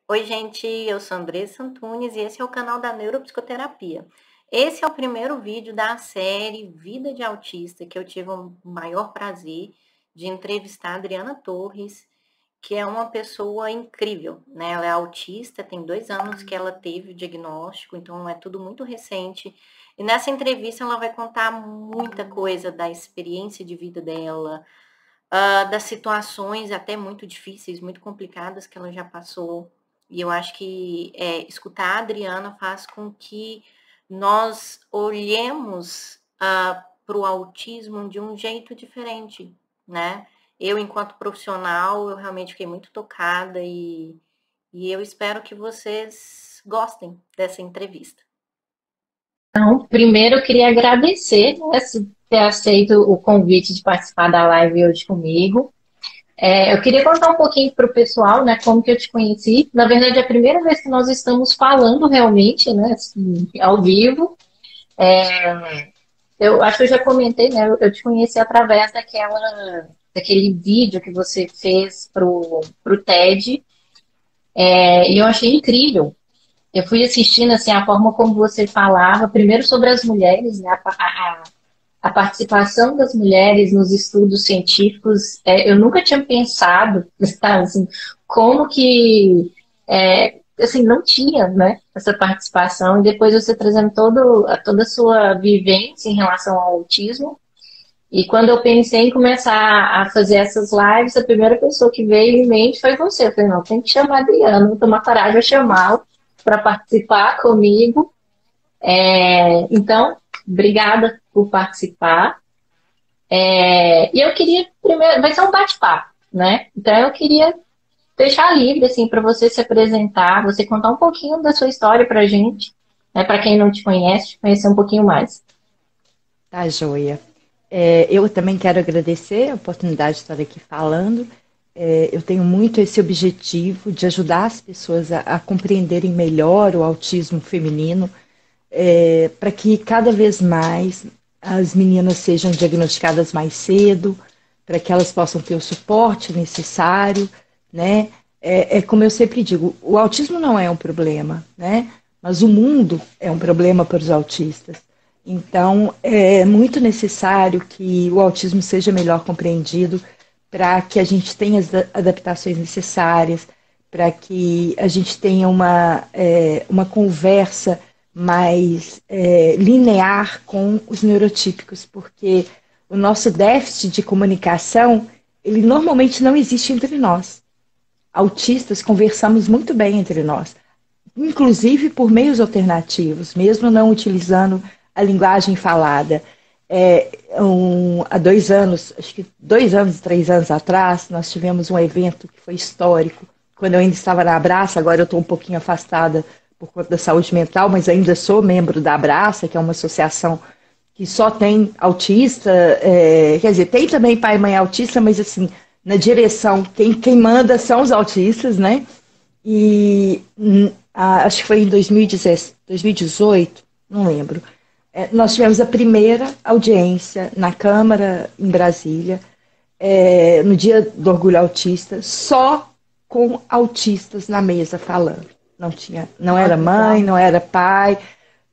Oi, gente, eu sou Andressa Antunes e esse é o canal da Neuropsicoterapia. Esse é o primeiro vídeo da série Vida de Autista, que eu tive o maior prazer de entrevistar a Adriana Torres, que é uma pessoa incrível, né? Ela é autista, tem 2 anos que ela teve o diagnóstico, então é tudo muito recente. E nessa entrevista ela vai contar muita coisa da experiência de vida dela, das situações até muito difíceis, muito complicadas que ela já passou. E eu acho que escutar a Adriana faz com que nós olhemos para o autismo de um jeito diferente, né? Eu, enquanto profissional, eu realmente fiquei muito tocada e eu espero que vocês gostem dessa entrevista. Então, primeiro eu queria agradecer, né, ter aceito o convite de participar da live hoje comigo. Eu queria contar um pouquinho para o pessoal, né, como que eu te conheci. Na verdade, é a primeira vez que nós estamos falando realmente, né, assim, ao vivo. Eu acho que eu já comentei, né, eu te conheci através daquele vídeo que você fez pro TED, e eu achei incrível. Eu fui assistindo assim a forma como você falava, primeiro sobre as mulheres, né, a participação das mulheres nos estudos científicos. Eu nunca tinha pensado, tá, assim, como que assim, não tinha, né, essa participação, e depois você trazendo toda a sua vivência em relação ao autismo. E quando eu pensei em começar a fazer essas lives, a primeira pessoa que veio em mente foi você. Eu falei, não, tem que chamar a Adriana, vou tomar coragem de chamá-la para participar comigo. Então, obrigada por participar. E eu queria primeiro, vai ser um bate-papo, né? Então eu queria deixar livre assim para você se apresentar, você contar um pouquinho da sua história para a gente, né? Para quem não te conhece, te conhecer um pouquinho mais. Tá, joia. Eu também quero agradecer a oportunidade de estar aqui falando. Eu tenho muito esse objetivo de ajudar as pessoas a compreenderem melhor o autismo feminino, para que cada vez mais as meninas sejam diagnosticadas mais cedo, para que elas possam ter o suporte necessário, né? Como eu sempre digo, o autismo não é um problema, né? Mas o mundo é um problema para os autistas. Então, é muito necessário que o autismo seja melhor compreendido para que a gente tenha as adaptações necessárias, para que a gente tenha uma conversa mais linear com os neurotípicos, porque o nosso déficit de comunicação, ele normalmente não existe entre nós. Autistas conversamos muito bem entre nós, inclusive por meios alternativos, mesmo não utilizando a linguagem falada. Há 2 anos, acho que 2 anos, 3 anos atrás, nós tivemos um evento que foi histórico, quando eu ainda estava na Abraça. Agora eu estou um pouquinho afastada por conta da saúde mental, mas ainda sou membro da Abraça, que é uma associação que só tem autista, quer dizer, tem também pai e mãe autista, mas assim, na direção, quem manda são os autistas, né? E acho que foi em 2018, não lembro. Nós tivemos a primeira audiência na Câmara, em Brasília, no Dia do Orgulho Autista, só com autistas na mesa falando. Não era mãe, não era pai.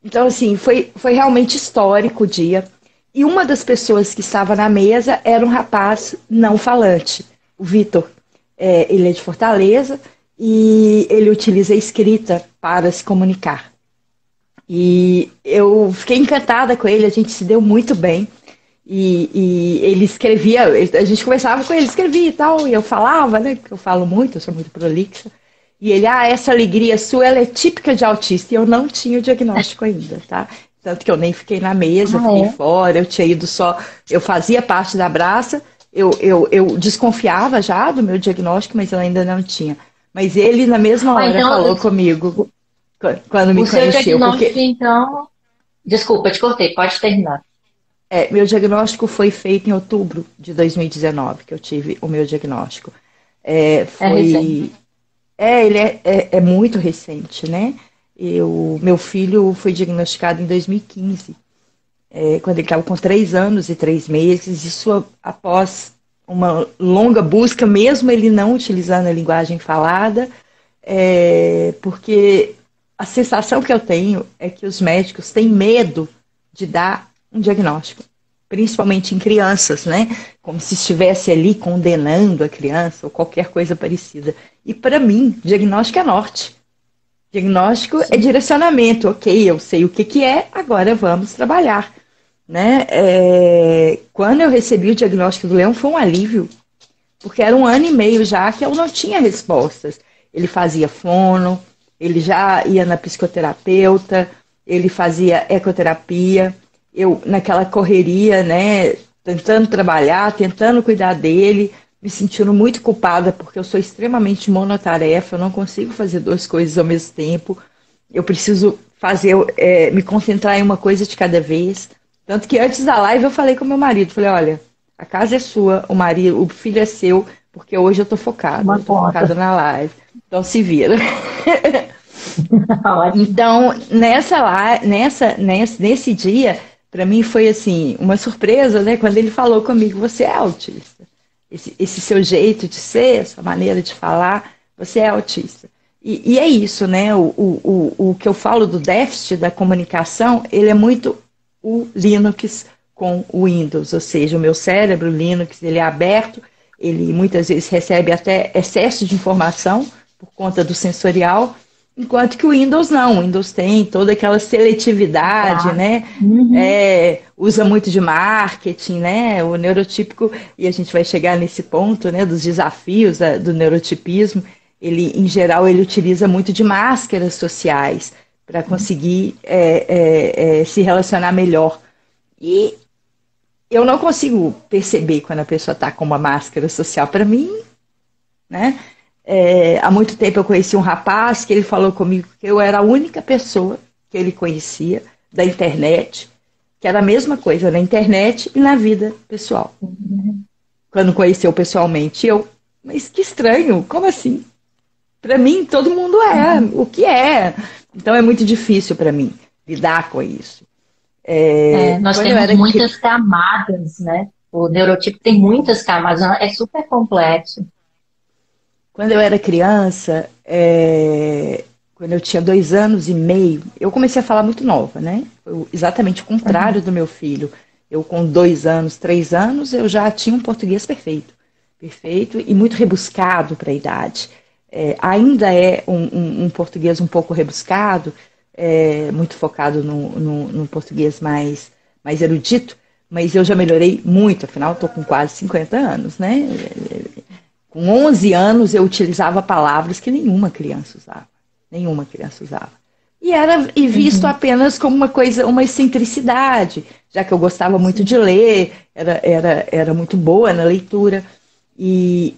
Então, assim, foi realmente histórico o dia. E uma das pessoas que estava na mesa era um rapaz não falante, o Vitor. Ele é de Fortaleza e ele utiliza a escrita para se comunicar. E eu fiquei encantada com ele, a gente se deu muito bem. E ele escrevia, a gente conversava com ele, escrevia e tal, e eu falava, né? Porque eu falo muito, eu sou muito prolixa. E ele, essa alegria sua, ela é típica de autista. E eu não tinha o diagnóstico ainda, tá? Tanto que eu nem fiquei na mesa, fiquei fora, eu tinha ido só. Eu fazia parte da Abraça, eu desconfiava já do meu diagnóstico, mas eu ainda não tinha. Mas ele, na mesma hora, Então, falou comigo, quando me o seu conheceu. diagnóstico, então. Desculpa, te cortei, pode terminar. Meu diagnóstico foi feito em outubro de 2019, que eu tive o meu diagnóstico. É recente. Ele é muito recente, né? Meu filho foi diagnosticado em 2015, quando ele estava com 3 anos e 3 meses, isso após uma longa busca, mesmo ele não utilizando a linguagem falada, porque a sensação que eu tenho é que os médicos têm medo de dar um diagnóstico, principalmente em crianças, né? Como se estivesse ali condenando a criança ou qualquer coisa parecida. E para mim, diagnóstico é norte. Diagnóstico é direcionamento. Ok, eu sei o que é, agora vamos trabalhar. Né? Quando eu recebi o diagnóstico do Leão foi um alívio, porque era 1 ano e meio já que eu não tinha respostas. Ele fazia fono, ele já ia na psicoterapeuta, ele fazia ecoterapia, eu naquela correria, né, tentando trabalhar, tentando cuidar dele, me sentindo muito culpada porque eu sou extremamente monotarefa, eu não consigo fazer 2 coisas ao mesmo tempo, eu preciso me concentrar em uma coisa de cada vez. Tanto que antes da live eu falei com meu marido, falei, olha, a casa é sua, o filho é seu, porque hoje eu tô focada na live. Então se vira. Então, nesse dia, para mim foi assim, uma surpresa, né? Quando ele falou comigo, você é autista. Esse seu jeito de ser, sua maneira de falar, você é autista. E é isso, né? O que eu falo do déficit da comunicação, ele é muito o Linux com o Windows, ou seja, o meu cérebro Linux, ele é aberto, ele muitas vezes recebe até excesso de informação por conta do sensorial, enquanto que o Windows não, o Windows tem toda aquela seletividade, né? Usa muito de marketing, né? O neurotípico, e a gente vai chegar nesse ponto, né, dos desafios do neurotipismo, ele, em geral, ele utiliza muito de máscaras sociais para conseguir se relacionar melhor. E eu não consigo perceber quando a pessoa está com uma máscara social. Para mim, né? Há muito tempo eu conheci um rapaz que ele falou comigo que eu era a única pessoa que ele conhecia da internet, que era a mesma coisa na internet e na vida pessoal. Quando conheceu pessoalmente, mas que estranho, como assim? Para mim, todo mundo é o que é. Então é muito difícil para mim lidar com isso. Nós temos muitas camadas, né? O neurotipo tem muitas camadas, é super complexo. Quando eu era criança, quando eu tinha 2 anos e meio, eu comecei a falar muito nova, né? Foi exatamente o contrário do meu filho. Eu com 2 anos, 3 anos, eu já tinha um português perfeito. Perfeito e muito rebuscado para a idade. Ainda é um português um pouco rebuscado, muito focado no português mais erudito, mas eu já melhorei muito, afinal estou com quase 50 anos, né? Com 11 anos eu utilizava palavras que nenhuma criança usava. E visto apenas como uma coisa, uma excentricidade, já que eu gostava muito de ler, era muito boa na leitura. E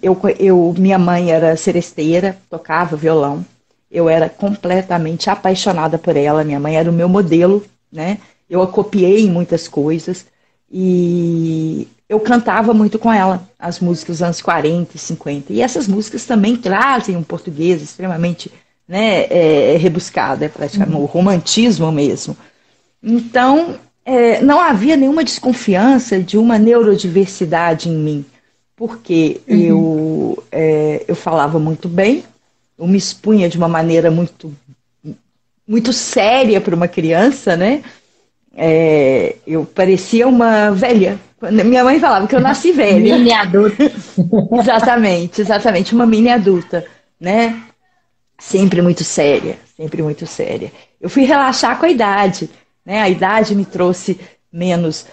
minha mãe era seresteira, tocava violão. Eu era completamente apaixonada por ela. Minha mãe era o meu modelo, né? Eu a copiei em muitas coisas. E eu cantava muito com ela as músicas dos anos 40 e 50. E essas músicas também trazem um português extremamente, né, rebuscado, praticamente o romantismo mesmo. Então, não havia nenhuma desconfiança de uma neurodiversidade em mim. Porque eu falava muito bem, eu me expunha de uma maneira muito, muito séria para uma criança, né? Eu parecia uma velha. Minha mãe falava que eu nasci velha. Mini adulta. Exatamente, uma mini adulta, né? Sempre muito séria. Eu fui relaxar com a idade, né? A idade me trouxe menos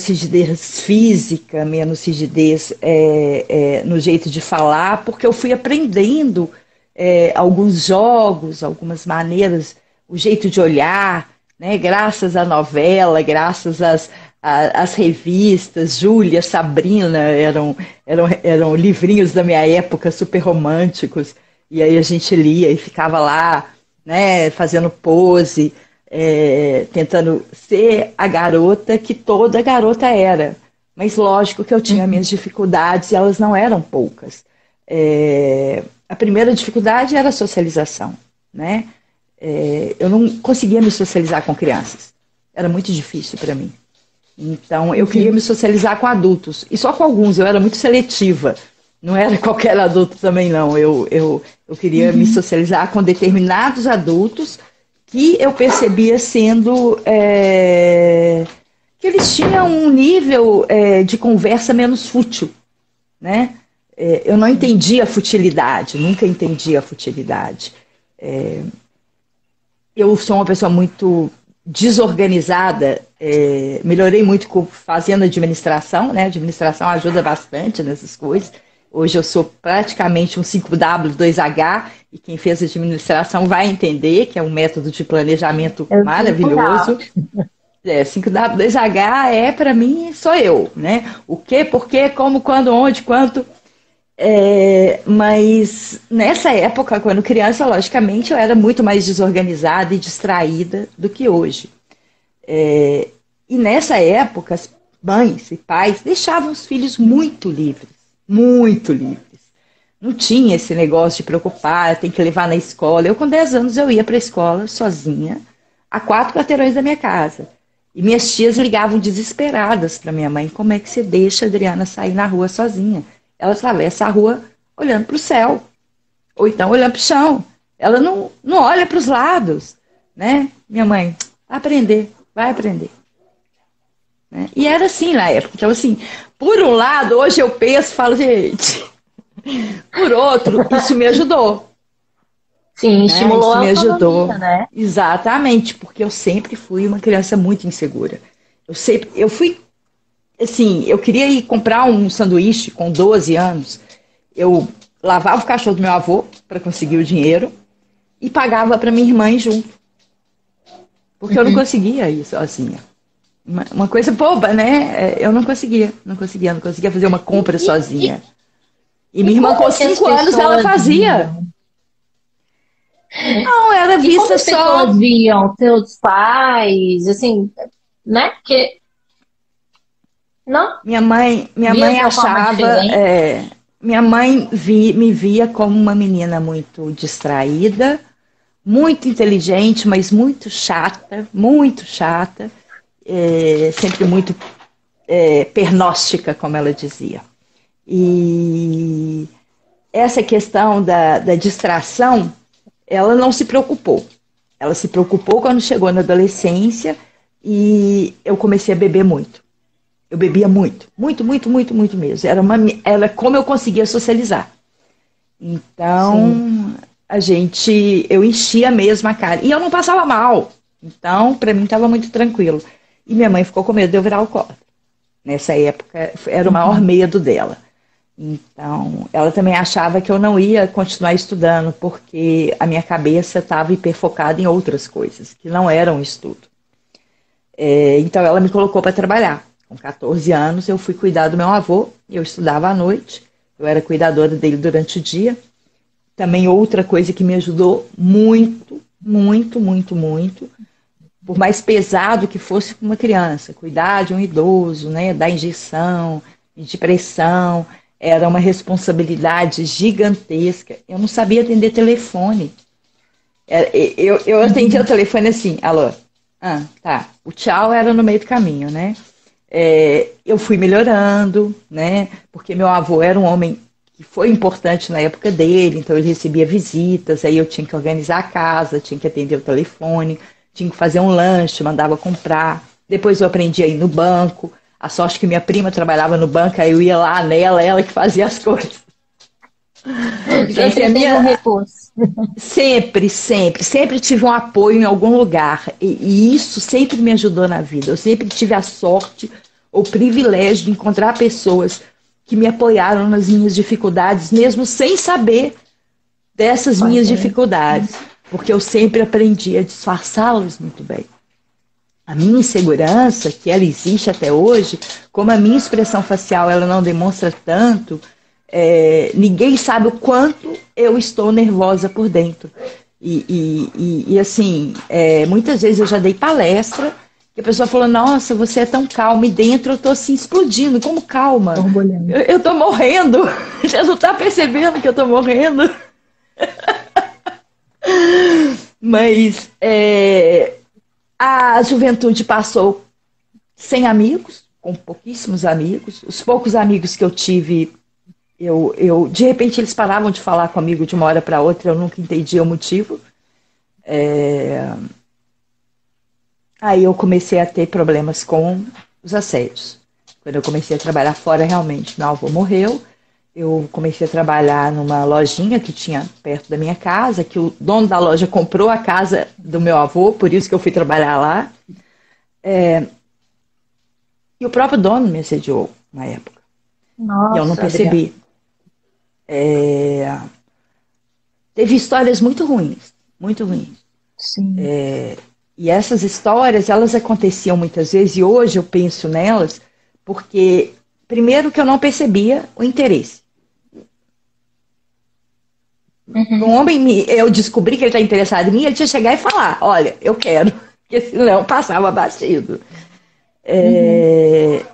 rigidez física, menos rigidez no jeito de falar, porque eu fui aprendendo alguns jogos, algumas maneiras, o jeito de olhar, né, graças à novela, graças às revistas, Júlia, Sabrina, eram livrinhos da minha época super românticos, e aí a gente lia e ficava lá, né, fazendo pose, tentando ser a garota que toda garota era. Mas lógico que eu tinha minhas dificuldades e elas não eram poucas. A primeira dificuldade era a socialização, né? Eu não conseguia me socializar com crianças. Era muito difícil para mim. Então, eu queria me socializar com adultos. E só com alguns, eu era muito seletiva. Não era qualquer adulto também, não. Eu queria me socializar com determinados adultos que eu percebia sendo... que eles tinham um nível de conversa menos fútil, né? Eu não entendia a futilidade, nunca entendi a futilidade. Eu sou uma pessoa muito desorganizada, melhorei muito fazendo administração, né? Administração ajuda bastante nessas coisas. Hoje eu sou praticamente um 5W, 2H, e quem fez administração vai entender que é um método de planejamento maravilhoso. 5W, 2H para mim, sou eu, né? O que, por quê, como, quando, onde, quanto. Mas nessa época, quando criança, logicamente, eu era muito mais desorganizada e distraída do que hoje. E nessa época, as mães e pais deixavam os filhos muito livres. Muito livres. Não tinha esse negócio de preocupar, tem que levar na escola. Eu, com 10 anos, eu ia para a escola sozinha, a 4 quarteirões da minha casa. E minhas tias ligavam desesperadas para minha mãe: como é que você deixa a Adriana sair na rua sozinha? Ela atravessa a rua olhando para o céu, ou então olhando para o chão. Ela não olha para os lados, né? Minha mãe, vai aprender. Né? E era assim na época. Então, assim, por um lado, hoje eu penso e falo, gente, por outro, isso me ajudou. Sim, estimulou isso me ajudou, né? Exatamente, porque eu sempre fui uma criança muito insegura. Eu fui, assim, eu queria ir comprar um sanduíche com 12 anos, eu lavava o cachorro do meu avô para conseguir o dinheiro e pagava para minha irmã ir junto. Porque eu não conseguia ir sozinha. Uma coisa boba, né? Eu não conseguia fazer uma compra sozinha. E minha irmã com 5 anos ela fazia. Não, era vista como as pessoas viam teus pais, assim, né? Que não? Minha mãe achava, minha mãe me via como uma menina muito distraída, muito inteligente, mas muito chata, sempre muito pernóstica, como ela dizia. E essa questão da distração, ela não se preocupou. Ela se preocupou quando chegou na adolescência e eu comecei a beber muito. Eu bebia muito mesmo. Era como eu conseguia socializar. Então, eu enchia mesmo a cara. E eu não passava mal. Então, para mim, estava muito tranquilo. E minha mãe ficou com medo de eu virar alcoólatra. Nessa época, era o maior medo dela. Então, ela também achava que eu não ia continuar estudando, porque a minha cabeça estava hiperfocada em outras coisas, que não eram estudo. Então, ela me colocou para trabalhar. Com 14 anos, eu fui cuidar do meu avô, eu estudava à noite, eu era cuidadora dele durante o dia. Também outra coisa que me ajudou muito, por mais pesado que fosse para uma criança, cuidar de um idoso, né, dar injeção, de pressão, era uma responsabilidade gigantesca. Eu não sabia atender telefone. Eu atendia o telefone assim, alô, tá. O tchau era no meio do caminho, né? Eu fui melhorando, né? Porque meu avô era um homem que foi importante na época dele, então ele recebia visitas, aí eu tinha que organizar a casa, tinha que atender o telefone, tinha que fazer um lanche, mandava comprar. Depois eu aprendi a ir no banco. A sorte que minha prima trabalhava no banco, aí eu ia lá nela, ela que fazia as coisas. Então, assim, um recurso. Sempre tive um apoio em algum lugar. E isso sempre me ajudou na vida. Eu sempre tive a sorte, o privilégio de encontrar pessoas que me apoiaram nas minhas dificuldades, mesmo sem saber dessas minhas dificuldades. Porque eu sempre aprendi a disfarçá-las muito bem. A minha insegurança, que ela existe até hoje, como a minha expressão facial ela não demonstra tanto, ninguém sabe o quanto eu estou nervosa por dentro. E assim, muitas vezes eu já dei palestra, que a pessoa falou, nossa, você é tão calma, e dentro eu estou assim, explodindo, como calma? Eu estou morrendo, você não está percebendo que eu estou morrendo? Mas a juventude passou sem amigos, com pouquíssimos amigos. Os poucos amigos que eu tive, De repente eles paravam de falar comigo de uma hora para outra, eu nunca entendia o motivo. Aí eu comecei a ter problemas com os assédios. Quando eu comecei a trabalhar fora, realmente, meu avô morreu. Eu comecei a trabalhar numa lojinha que tinha perto da minha casa, que o dono da loja comprou a casa do meu avô, por isso que eu fui trabalhar lá. E o próprio dono me assediou na época. E eu não Nossa, Adriana. percebi. Teve histórias muito ruins, muito ruins. Sim. E essas histórias, elas aconteciam muitas vezes, e hoje eu penso nelas, porque, primeiro, que eu não percebia o interesse. Um homem, eu descobri que ele está interessado em mim, ele tinha que chegar e falar, olha, eu quero, porque senão passava batido.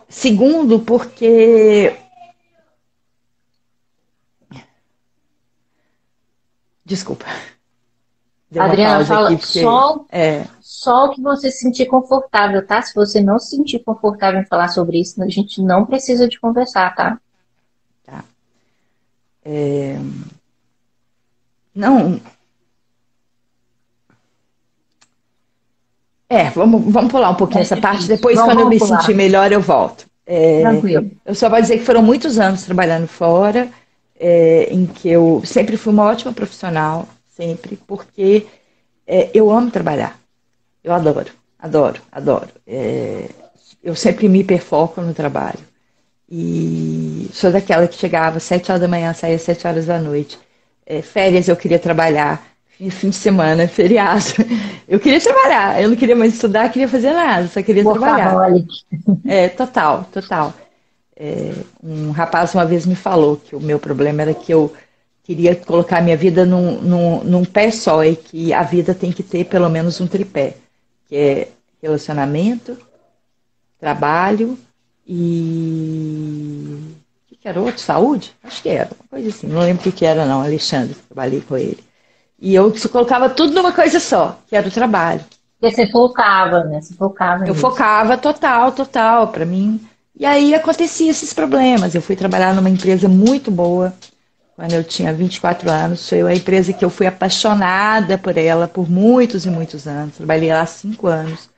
Segundo, porque... Desculpa. Deu uma Adriana, pausa fala aqui, porque... só o que você se sentir confortável, tá? Se você não se sentir confortável em falar sobre isso, a gente não precisa de conversar, tá? Tá. Não. Vamos pular um pouquinho essa parte. Depois, quando eu me sentir melhor, eu volto. Tranquilo. Eu só vou dizer que foram muitos anos trabalhando fora, em que eu sempre fui uma ótima profissional, sempre, porque eu amo trabalhar. Eu adoro, adoro, adoro. Eu sempre me hiperfoco no trabalho. E sou daquela que chegava às 7 horas da manhã, saía às 7 horas da noite. Férias eu queria trabalhar, fim de semana, feriado. Eu queria trabalhar, eu não queria mais estudar, queria fazer nada, só queria trabalhar. Total, total. Um rapaz uma vez me falou que o meu problema era que eu queria colocar a minha vida num pé só, e que a vida tem que ter pelo menos um tripé, que é relacionamento, trabalho e... O que era outro? Saúde? Acho que era, uma coisa assim. Não lembro o que era não, Alexandre, trabalhei com ele. E eu colocava tudo numa coisa só, que era o trabalho. Porque você focava, né? Você focava Eu nisso. focava total, para mim. E aí acontecia esses problemas. Eu fui trabalhar numa empresa muito boa, quando eu tinha 24 anos. Foi a empresa que eu fui apaixonada por ela por muitos e muitos anos. Trabalhei lá há 5 anos.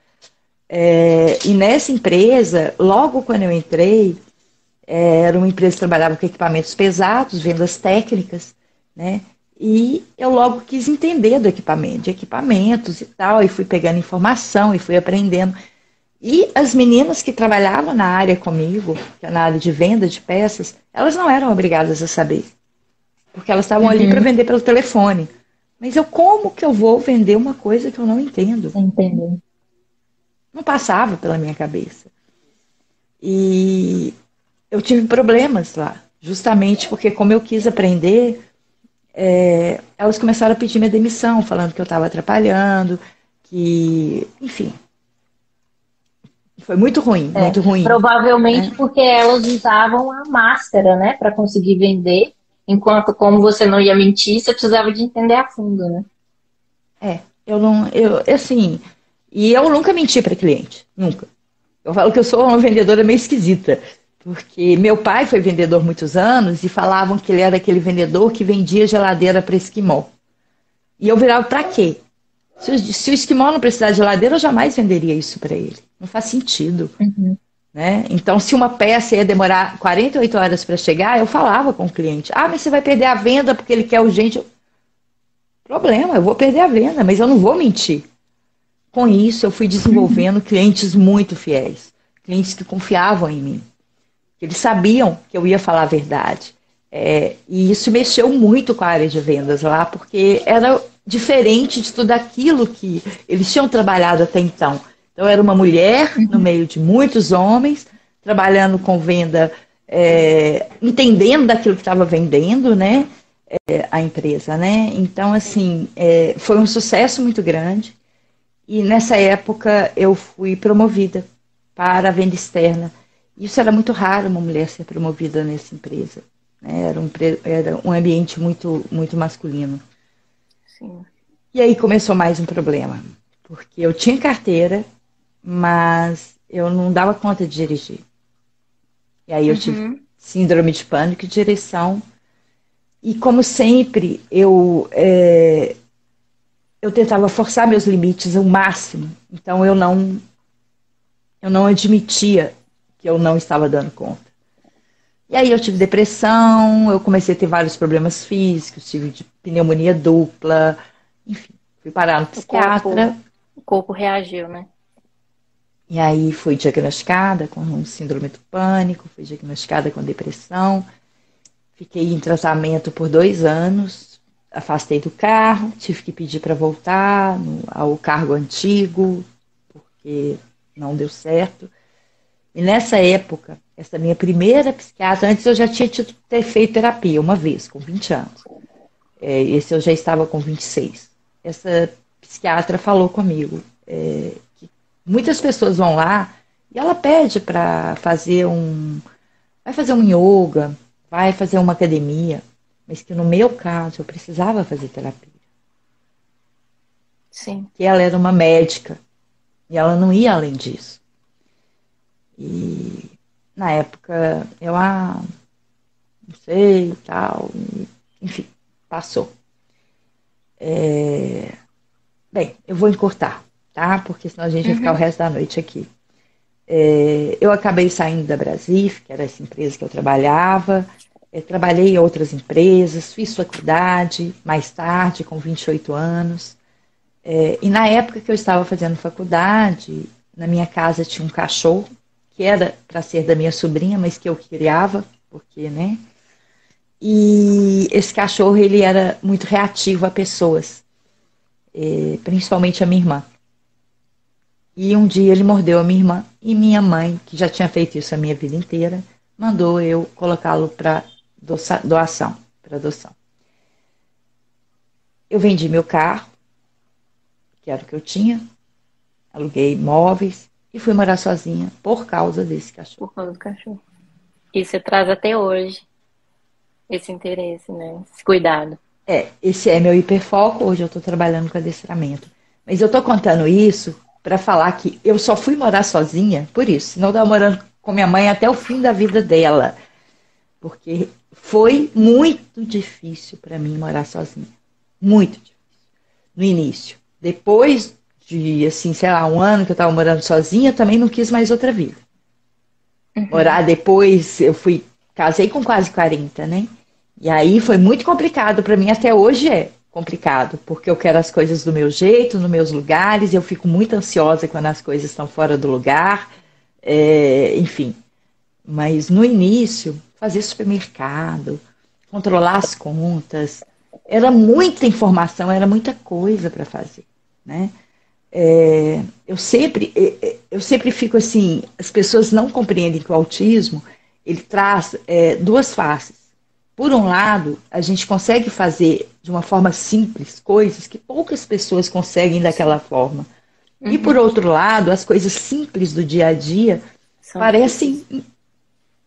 E nessa empresa, logo quando eu entrei, era uma empresa que trabalhava com equipamentos pesados, vendas técnicas, né? E eu logo quis entender de equipamentos e tal, e fui pegando informação e fui aprendendo. E as meninas que trabalhavam na área comigo, na área de venda de peças, elas não eram obrigadas a saber, porque elas estavam ali para vender pelo telefone. Mas como que eu vou vender uma coisa que eu não entendo? Entendi. Não passava pela minha cabeça. E eu tive problemas lá, justamente porque como eu quis aprender, elas começaram a pedir minha demissão, falando que eu estava atrapalhando, que, enfim, foi muito ruim, muito ruim. Provavelmente porque elas usavam a máscara, né, para conseguir vender, enquanto como você não ia mentir, você precisava de entender a fundo, né? Assim, e eu nunca menti para cliente, nunca. Eu falo que eu sou uma vendedora meio esquisita, porque meu pai foi vendedor muitos anos e falavam que ele era aquele vendedor que vendia geladeira para esquimó. E eu virava, para quê? Se o esquimó não precisar de geladeira, eu jamais venderia isso para ele. Não faz sentido. Né? Então, se uma peça ia demorar 48 horas para chegar, eu falava com o cliente, mas você vai perder a venda porque ele quer urgente. Problema, eu vou perder a venda, mas eu não vou mentir. Com isso, eu fui desenvolvendo clientes muito fiéis, clientes que confiavam em mim. Eles sabiam que eu ia falar a verdade. E isso mexeu muito com a área de vendas lá, porque era diferente de tudo aquilo que eles tinham trabalhado até então. Então, eu era uma mulher no meio de muitos homens, trabalhando com venda, entendendo daquilo que estava vendendo, né? A empresa, né? Então, assim, foi um sucesso muito grande. E nessa época eu fui promovida para a venda externa. Isso era muito raro, uma mulher ser promovida nessa empresa. Né? Era um ambiente muito, muito masculino. Sim. E aí começou mais um problema. Porque eu tinha carteira, mas eu não dava conta de dirigir. E aí eu tive síndrome de pânico e direção. E como sempre, eu tentava forçar meus limites ao máximo. Então eu não admitia que eu não estava dando conta. E aí eu tive depressão, eu comecei a ter vários problemas físicos, tive de pneumonia dupla, enfim, fui parar no psiquiatra. O corpo reagiu, né? E aí fui diagnosticada com um síndrome do pânico, fui diagnosticada com depressão, fiquei em tratamento por 2 anos, afastei do carro, tive que pedir para voltar ao cargo antigo, porque não deu certo. E nessa época, essa minha primeira psiquiatra, antes eu já tinha ter feito terapia uma vez, com 20 anos. Esse eu já estava com 26. Essa psiquiatra falou comigo que muitas pessoas vão lá e ela pede para vai fazer um yoga, vai fazer uma academia, mas que no meu caso eu precisava fazer terapia. Sim. Que ela era uma médica e ela não ia além disso. E na época eu, não sei, tal, enfim, passou. Bem, eu vou encurtar, tá? Porque senão a gente vai ficar o resto da noite aqui. Eu acabei saindo da Brasif, que era essa empresa que eu trabalhava, trabalhei em outras empresas, fiz faculdade, mais tarde, com 28 anos. E na época que eu estava fazendo faculdade, na minha casa tinha um cachorro, que era para ser da minha sobrinha, mas que eu criava, porque, né? E esse cachorro, ele era muito reativo a pessoas, principalmente a minha irmã. E um dia ele mordeu a minha irmã, e minha mãe, que já tinha feito isso a minha vida inteira, mandou eu colocá-lo para doação, para adoção. Eu vendi meu carro, que era o que eu tinha, aluguei móveis, e fui morar sozinha por causa desse cachorro. Por causa do cachorro. E você traz até hoje esse interesse, né? Esse cuidado. Esse é meu hiperfoco. Hoje eu estou trabalhando com adestramento. Mas eu estou contando isso para falar que eu só fui morar sozinha por isso. Senão eu estava morando com minha mãe até o fim da vida dela. Porque foi muito difícil para mim morar sozinha. Muito difícil. No início. Depois de, assim, sei lá, 1 ano que eu estava morando sozinha, também não quis mais outra vida. Morar depois, casei com quase 40, né? E aí foi muito complicado para mim, até hoje é complicado, porque eu quero as coisas do meu jeito, nos meus lugares, e eu fico muito ansiosa quando as coisas estão fora do lugar, enfim. Mas no início, fazer supermercado, controlar as contas, era muita informação, era muita coisa para fazer, né? Eu sempre fico assim, as pessoas não compreendem que o autismo, ele traz 2 faces. Por um lado, a gente consegue fazer de uma forma simples coisas que poucas pessoas conseguem daquela forma. E por outro lado, as coisas simples do dia a dia parecem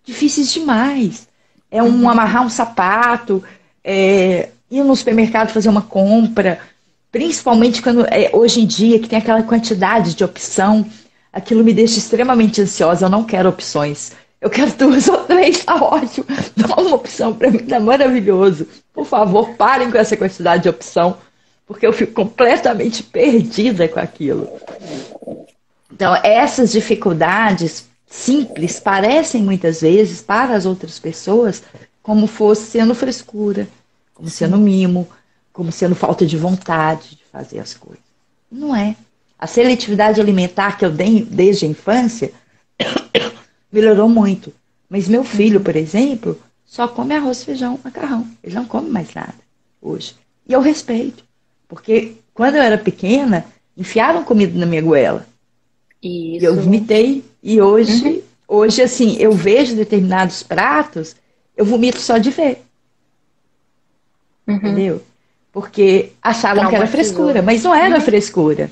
difíceis demais. Amarrar um sapato, ir no supermercado fazer uma compra, principalmente quando hoje em dia que tem aquela quantidade de opção, aquilo me deixa extremamente ansiosa. Eu não quero opções. Eu quero 2 ou 3, tá ótimo. Dá uma opção para mim, tá maravilhoso. Por favor, parem com essa quantidade de opção, porque eu fico completamente perdida com aquilo. Então, essas dificuldades simples parecem muitas vezes para as outras pessoas como fosse sendo frescura, como sendo mimo, como sendo falta de vontade de fazer as coisas. Não é. A seletividade alimentar que eu dei desde a infância melhorou muito. Mas meu filho, por exemplo, só come arroz, feijão, macarrão. Ele não come mais nada hoje. E eu respeito. Porque quando eu era pequena, enfiaram comida na minha goela. Isso. E eu vomitei. E hoje, assim, eu vejo determinados pratos, eu vomito só de ver. Entendeu? Porque achavam que era frescura, mas não era frescura.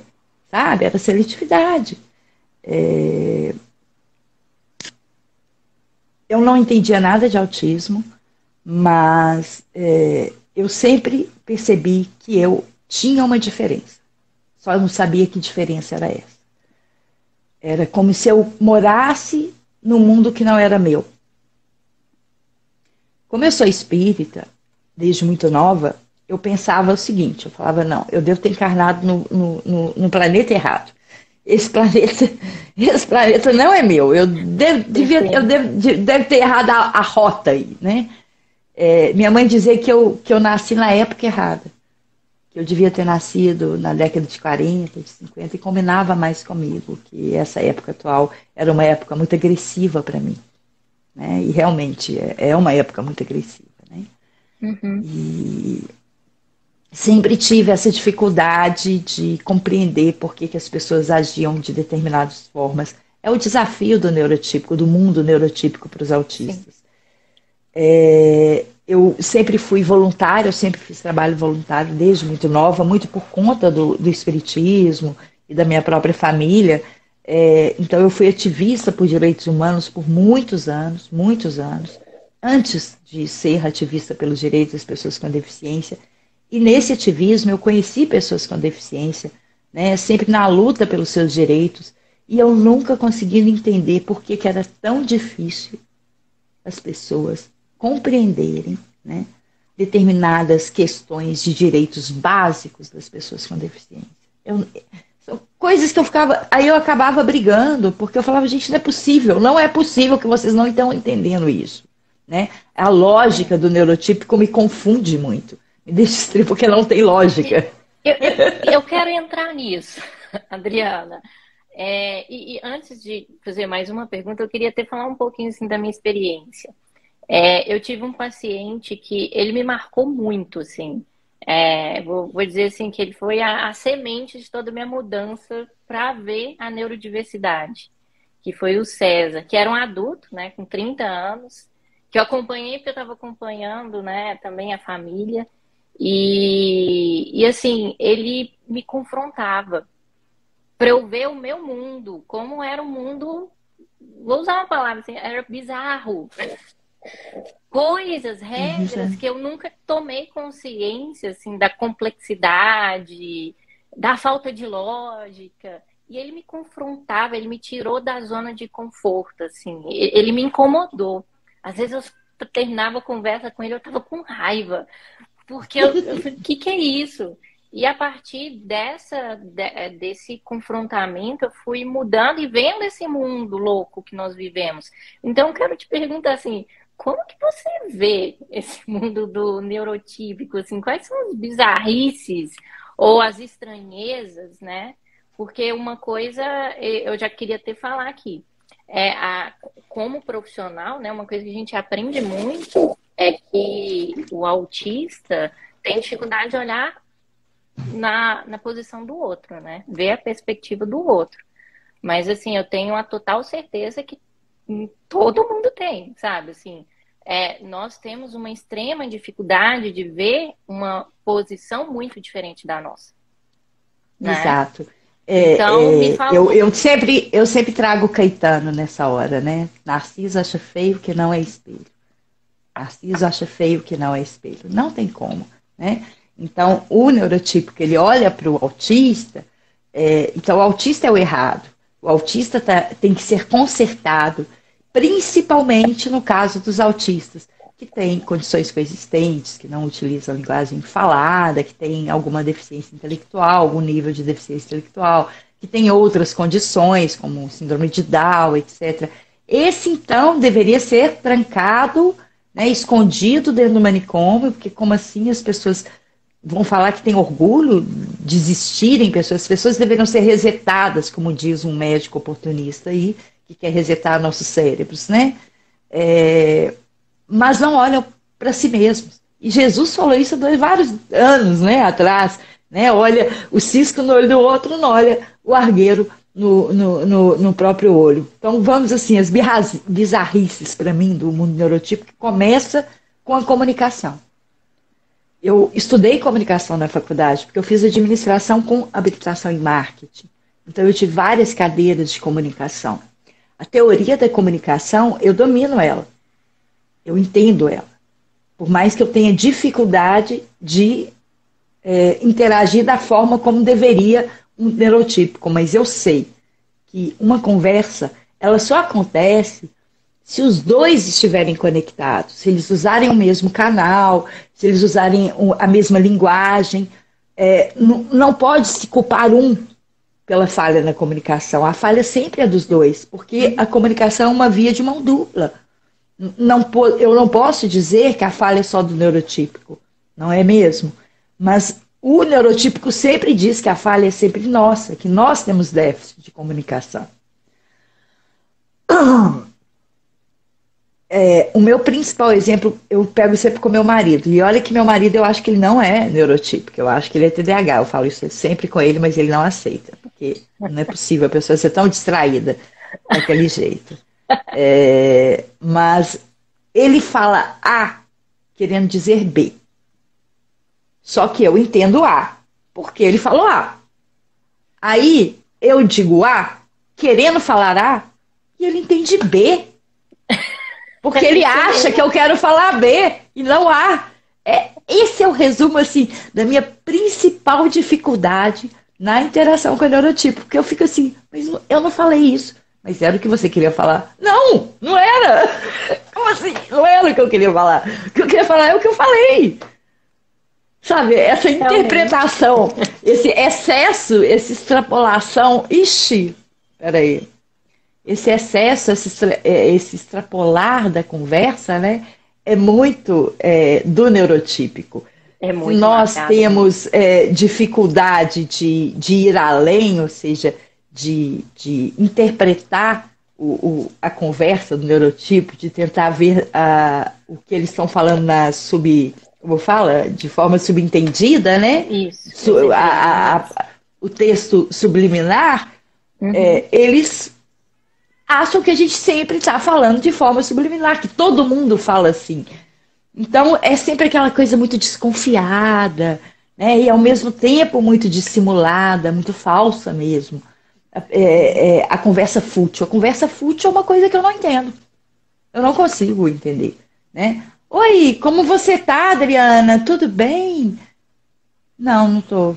Sabe? Era seletividade. Eu não entendia nada de autismo, mas eu sempre percebi que eu tinha uma diferença. Só eu não sabia que diferença era essa. Era como se eu morasse num mundo que não era meu. Como eu sou espírita, desde muito nova, eu pensava o seguinte, eu falava, não, eu devo ter encarnado no planeta errado. Esse planeta, esse planeta não é meu, eu devo ter errado a rota aí, né? Minha mãe dizia que eu nasci na época errada, que eu devia ter nascido na década de 40, de 50, e combinava mais comigo, que essa época atual era uma época muito agressiva para mim, né? E realmente é uma época muito agressiva, né? Uhum. E sempre tive essa dificuldade de compreender por que as pessoas agiam de determinadas formas. É o desafio do neurotípico, do mundo neurotípico para os Sim. autistas. Eu sempre fui voluntária, eu sempre fiz trabalho voluntário desde muito nova, muito por conta do espiritismo e da minha própria família. Então eu fui ativista por direitos humanos por muitos anos, antes de ser ativista pelos direitos das pessoas com deficiência. E nesse ativismo eu conheci pessoas com deficiência, né, sempre na luta pelos seus direitos, e eu nunca consegui entender por que era tão difícil as pessoas compreenderem, né, determinadas questões de direitos básicos das pessoas com deficiência. São coisas que aí eu acabava brigando, porque eu falava, gente, não é possível que vocês não estão entendendo isso, né? A lógica do neurotípico me confunde muito. Me deixa estranho porque não tem lógica. Eu quero entrar nisso, Adriana. E antes de fazer mais uma pergunta, eu queria até falar um pouquinho assim, da minha experiência. Eu tive um paciente que ele me marcou muito, assim. Vou dizer assim que ele foi a semente de toda a minha mudança para ver a neurodiversidade, que foi o César, que era um adulto, né, com 30 anos, que eu acompanhei porque eu estava acompanhando, né, também a família. E assim, ele me confrontava para eu ver o meu mundo, como era um mundo, vou usar uma palavra assim, era bizarro. Coisas, regras que eu nunca tomei consciência, assim, da complexidade, da falta de lógica. E ele me confrontava, ele me tirou da zona de conforto, assim. Ele me incomodou. Às vezes eu terminava a conversa com ele, eu estava com raiva. Porque o que é isso? E a partir desse confrontamento, eu fui mudando e vendo esse mundo louco que nós vivemos. Então, eu quero te perguntar assim, como que você vê esse mundo do neurotípico? Assim, quais são as bizarrices ou as estranhezas, né? Porque uma coisa, eu já queria até falar aqui, como profissional, né, uma coisa que a gente aprende muito é que o autista tem dificuldade de olhar na posição do outro, né? Ver a perspectiva do outro. Mas, assim, eu tenho a total certeza que todo mundo tem, sabe? Assim, nós temos uma extrema dificuldade de ver uma posição muito diferente da nossa. Né? Exato. Então, me fala eu sempre trago Caetano nessa hora, né? Narciso acha feio que não é espelho. Narciso acha feio que não é espelho. Não tem como, né? Então, o neurotípico, ele olha para o autista, então o autista é o errado. O autista tem que ser consertado, principalmente no caso dos autistas, que têm condições coexistentes, que não utilizam a linguagem falada, que têm alguma deficiência intelectual, algum nível de deficiência intelectual, que têm outras condições, como síndrome de Down, etc. Esse, então, deveria ser trancado, né, escondido dentro do manicômio, porque como assim as pessoas vão falar que tem orgulho de existirem pessoas? As pessoas deveriam ser resetadas, como diz um médico oportunista aí, que quer resetar nossos cérebros, né? Mas não olham para si mesmos. E Jesus falou isso há vários anos, né, atrás, né? Olha o cisco no olho do outro, não olha o argueiro no próprio olho. Então, vamos assim, as bizarrices para mim do mundo neurotípico, que começa com a comunicação. Eu estudei comunicação na faculdade, porque eu fiz administração com habilitação em marketing. Então, eu tive várias cadeiras de comunicação. A teoria da comunicação, eu domino ela. Eu entendo ela. Por mais que eu tenha dificuldade de interagir da forma como deveria um neurotípico, mas eu sei que uma conversa, ela só acontece se os dois estiverem conectados, se eles usarem o mesmo canal, se eles usarem a mesma linguagem, não pode se culpar um pela falha na comunicação. A falha sempre é dos dois, porque a comunicação é uma via de mão dupla. Eu não posso dizer que a falha é só do neurotípico, não é mesmo? Mas o neurotípico sempre diz que a falha é sempre nossa, que nós temos déficit de comunicação. O meu principal exemplo, eu pego sempre com meu marido. E olha que meu marido, eu acho que ele não é neurotípico. Eu acho que ele é TDAH. Eu falo isso sempre com ele, mas ele não aceita. Porque não é possível a pessoa ser tão distraída daquele jeito. Mas ele fala A querendo dizer B. Só que eu entendo A, porque ele falou A. Aí eu digo A, querendo falar A, e ele entende B. Porque ele acha que eu quero falar B e não A. Esse é o resumo, assim, da minha principal dificuldade na interação com o neurotipo. Porque eu fico assim, mas eu não falei isso. Mas era o que você queria falar? Não, não era. Como assim? Não era o que eu queria falar. O que eu queria falar é o que eu falei. Sabe, essa interpretação, esse excesso, essa extrapolação. Ixi, peraí. Esse excesso, esse extrapolar da conversa, né, é muito do neurotípico. É muito Nós marcado, temos dificuldade de ir além, ou seja, de interpretar a conversa do neurotipo, de tentar ver o que eles estão falando como fala, de forma subentendida, né? Isso. O texto subliminar, eles acham que a gente sempre está falando de forma subliminar, que todo mundo fala assim. Então, é sempre aquela coisa muito desconfiada, né? E ao mesmo tempo muito dissimulada, muito falsa mesmo. A conversa fútil. A conversa fútil é uma coisa que eu não entendo. Eu não consigo entender, né? Oi, como você tá, Adriana? Tudo bem? Não tô.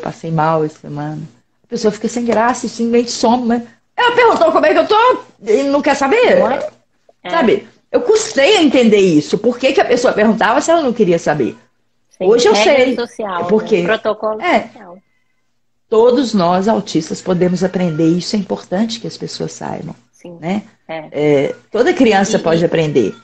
Passei mal essa semana. A pessoa fica sem graça e simplesmente some, né? Ela perguntou como é que eu tô e não quer saber. Sabe? Eu custei a entender isso. Por que a pessoa perguntava se ela não queria saber? Sim, hoje eu sei. Social, porque né? Protocolo social. Todos nós, autistas, podemos aprender. Isso é importante que as pessoas saibam. Sim. Né? Toda criança pode aprender.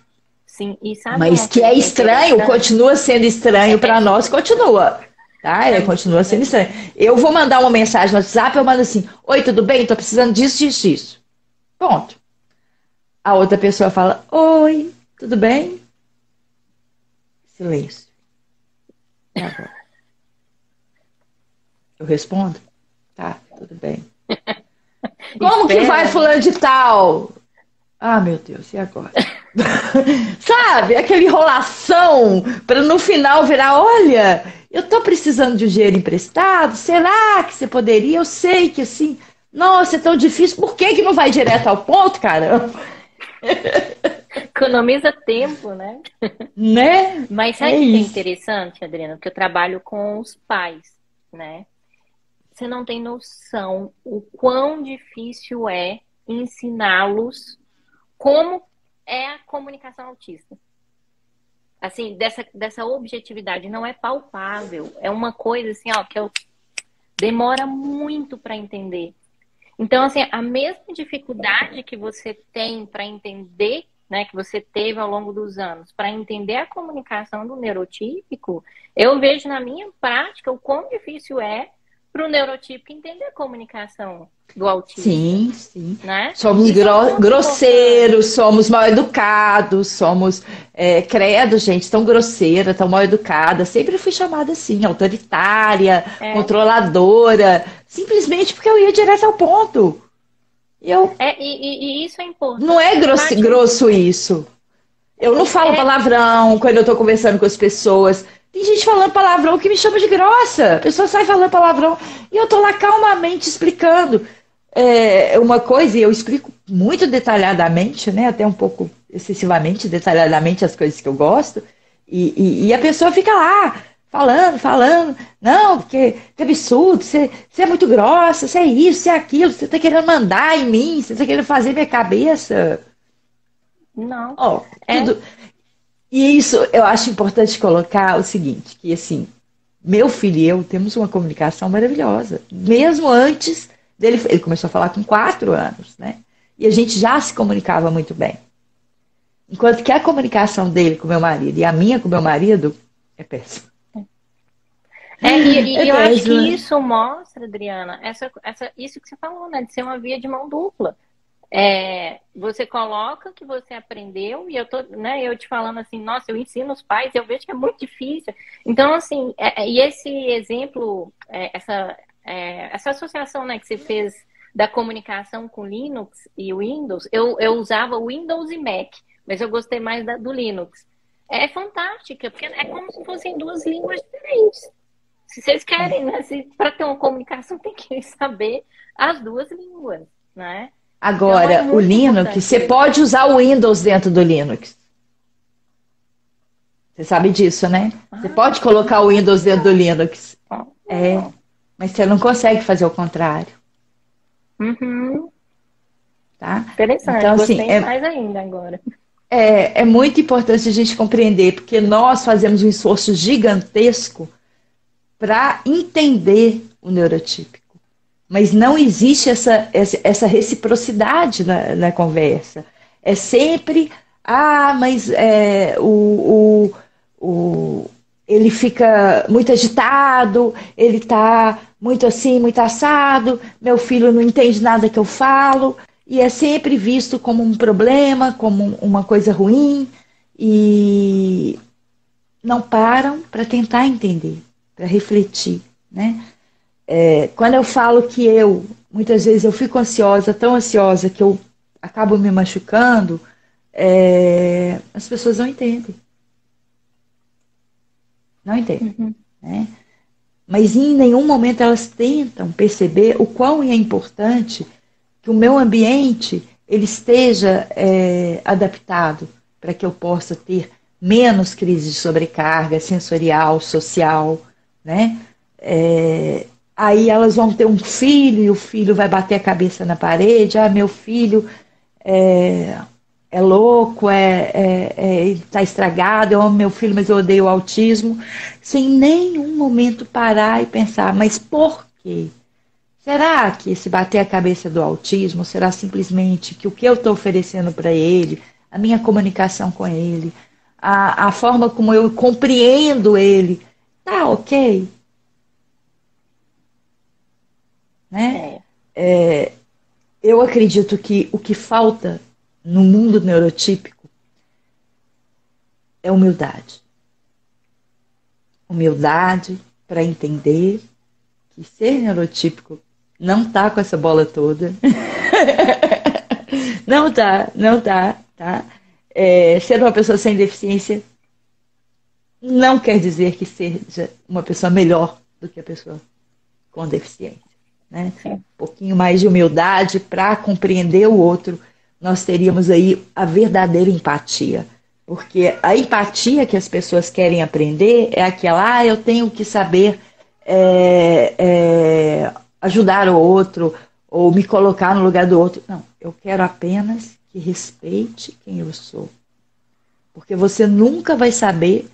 Sim, e sabe, mas que é estranho, continua sendo estranho para nós, continua. Tá? Continua sendo estranho. Eu vou mandar uma mensagem no WhatsApp, eu mando assim: oi, tudo bem? Tô precisando disso, disso, disso. Ponto. A outra pessoa fala: oi, tudo bem? Silêncio. E agora? Eu respondo: tá, tudo bem. Como que vai fulano de tal? Ah, meu Deus, e agora? Sabe, aquela enrolação para no final virar: olha, eu tô precisando de um dinheiro emprestado, será que você poderia? Eu sei que assim, nossa, é tão difícil, por que não vai direto ao ponto, cara? Economiza tempo, né? Né? Mas sabe o que é interessante, Adriana? Porque eu trabalho com os pais, né? Você não tem noção o quão difícil é ensiná-los como é a comunicação autista. Assim, dessa objetividade, não é palpável. É uma coisa assim, ó, que demora muito para entender. Então, assim, a mesma dificuldade que você tem para entender, né, que você teve ao longo dos anos, para entender a comunicação do neurotípico, eu vejo na minha prática o quão difícil é para o neurotípico entender a comunicação do autista. Sim, sim. Né? Somos grosseiros, somos mal educados, somos, credo, gente, tão grosseira, tão mal educada. Sempre fui chamada assim, autoritária, controladora, simplesmente porque eu ia direto ao ponto. E isso é importante. Não é grosso isso. Eu não falo palavrão quando eu tô conversando com as pessoas. Tem gente falando palavrão que me chama de grossa. A pessoa sai falando palavrão e eu tô lá calmamente explicando uma coisa, e eu explico muito detalhadamente, né? Até um pouco excessivamente detalhadamente as coisas que eu gosto. E a pessoa fica lá falando. Não, porque que absurdo, você é muito grossa, você é isso, você é aquilo, você tá querendo mandar em mim, você tá querendo fazer minha cabeça. Não. Ó, É. tudo. E isso eu acho importante colocar o seguinte, que assim, meu filho e eu temos uma comunicação maravilhosa. Mesmo antes dele, ele começou a falar com 4 anos, né? E a gente já se comunicava muito bem. Enquanto que a comunicação dele com meu marido e a minha com meu marido é péssima. É E eu acho que péssima. isso mostra, Adriana, isso que você falou, né? De ser uma via de mão dupla. Você coloca o que você aprendeu, e eu te falando assim, nossa, eu ensino os pais, eu vejo que é muito difícil. Então, assim, e esse exemplo, essa associação, né, que você fez da comunicação com Linux e Windows, eu usava Windows e Mac, mas eu gostei mais do Linux. É fantástica, porque é como se fossem duas línguas diferentes. Se vocês querem, né, para ter uma comunicação, tem que saber as duas línguas, né? Então é Agora, o muito Linux, importante você isso. pode usar o Windows dentro do Linux. Você sabe disso, né? Você Ah, pode colocar o Windows dentro do Linux. É, ó. mas você não consegue fazer o contrário, Uhum. tá? Então, Interessante, assim, gostei mais ainda agora. é muito importante a gente compreender, porque nós fazemos um esforço gigantesco para entender o neurotípico. Mas não existe essa reciprocidade na conversa. É sempre, mas ele fica muito agitado, ele está muito assim, muito assado, meu filho não entende nada que eu falo, e é sempre visto como um problema, como uma coisa ruim, e não param para tentar entender, para refletir, né? Quando eu falo que muitas vezes eu fico ansiosa, tão ansiosa que eu acabo me machucando, as pessoas não entendem. Não entendem, Uhum. né? Mas em nenhum momento elas tentam perceber o quão é importante que o meu ambiente ele esteja adaptado para que eu possa ter menos crise de sobrecarga sensorial, social, né? Aí elas vão ter um filho e o filho vai bater a cabeça na parede. Meu filho é louco, ele está estragado, eu amo meu filho, mas eu odeio o autismo. Sem nenhum momento parar e pensar, mas por quê? Será que esse bater a cabeça do autismo será simplesmente que o que eu estou oferecendo para ele, a minha comunicação com ele, a forma como eu compreendo ele, tá ok? Né? Eu acredito que o que falta no mundo neurotípico é humildade. Humildade para entender que ser neurotípico não tá com essa bola toda. Não tá, não tá, tá? Ser uma pessoa sem deficiência não quer dizer que seja uma pessoa melhor do que a pessoa com deficiência. Né? Um pouquinho mais de humildade para compreender o outro, nós teríamos aí a verdadeira empatia. Porque a empatia que as pessoas querem aprender é aquela, eu tenho que saber ajudar o outro ou me colocar no lugar do outro. Não, eu quero apenas que respeite quem eu sou. Porque você nunca vai saber